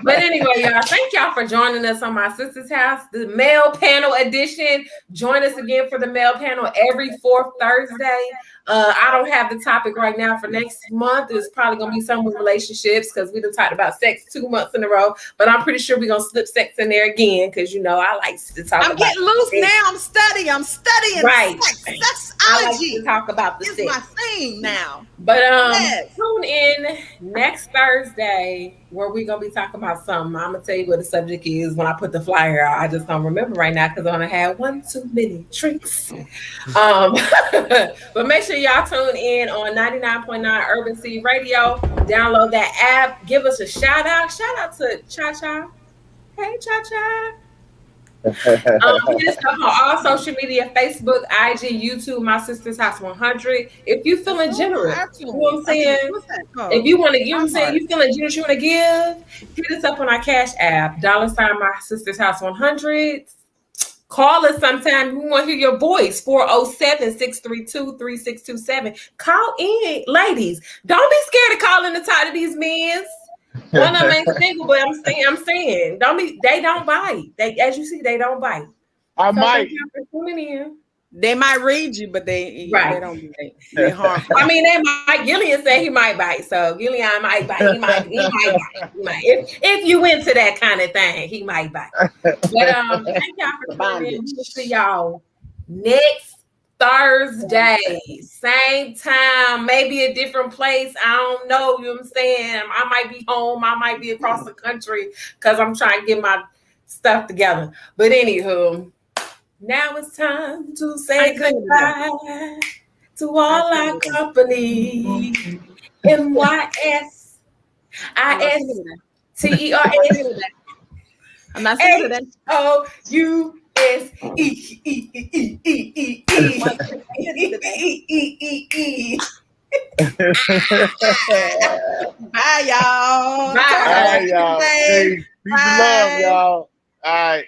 But anyway, y'all, thank y'all for joining us on my sister's house, the male panel edition. Join us again for the male panel every fourth Thursday. I don't have the topic right now for next month. It's probably gonna be some with relationships because we done talked about sex 2 months in a row. But I'm pretty sure we're gonna slip sex in there again because I like to talk I'm about getting loose sex. now. I'm studying Right. sex. I like Sexology to talk about the is sex. my thing now. But Yes. tune in next Thursday where we gonna be talking about something. I'm gonna tell you what the subject is when I put the flyer out. I just don't remember right now because I only had one too many drinks. But make sure y'all tune in on 99.9 Urban City Radio. Download that app. Give us a shout out. Shout out to Cha Cha. Hey Cha Cha. Hit us up on all social media: Facebook, IG, YouTube, My Sister's House 100. If you feeling generous, you know what I'm saying? If you want to, you know what I'm saying, you feeling generous, you want to give, hit us up on our Cash App, $ My Sister's House 100. Call us sometime. We want to hear your voice. 407-632-3627. Call in, ladies. Don't be scared to call in to talk to these men. One of them ain't single, but I'm saying, they don't bite. As you see, they don't bite. I might. They might read you, but they don't bite. They harmful. I mean, they might. Gillian said he might bite, so Gillian might bite. He might bite. If you into that kind of thing, he might bite. But thank y'all for coming in. We'll see y'all next Thursday, same time, maybe a different place. I don't know. You know what I'm saying? I might be home. I might be across the country because I'm trying to get my stuff together. But anywho, now it's time to say goodbye to all our company. MYS ISTERS. I'm not saying that. Bye, y'all. Bye, y'all. Peace and love, y'all. All right.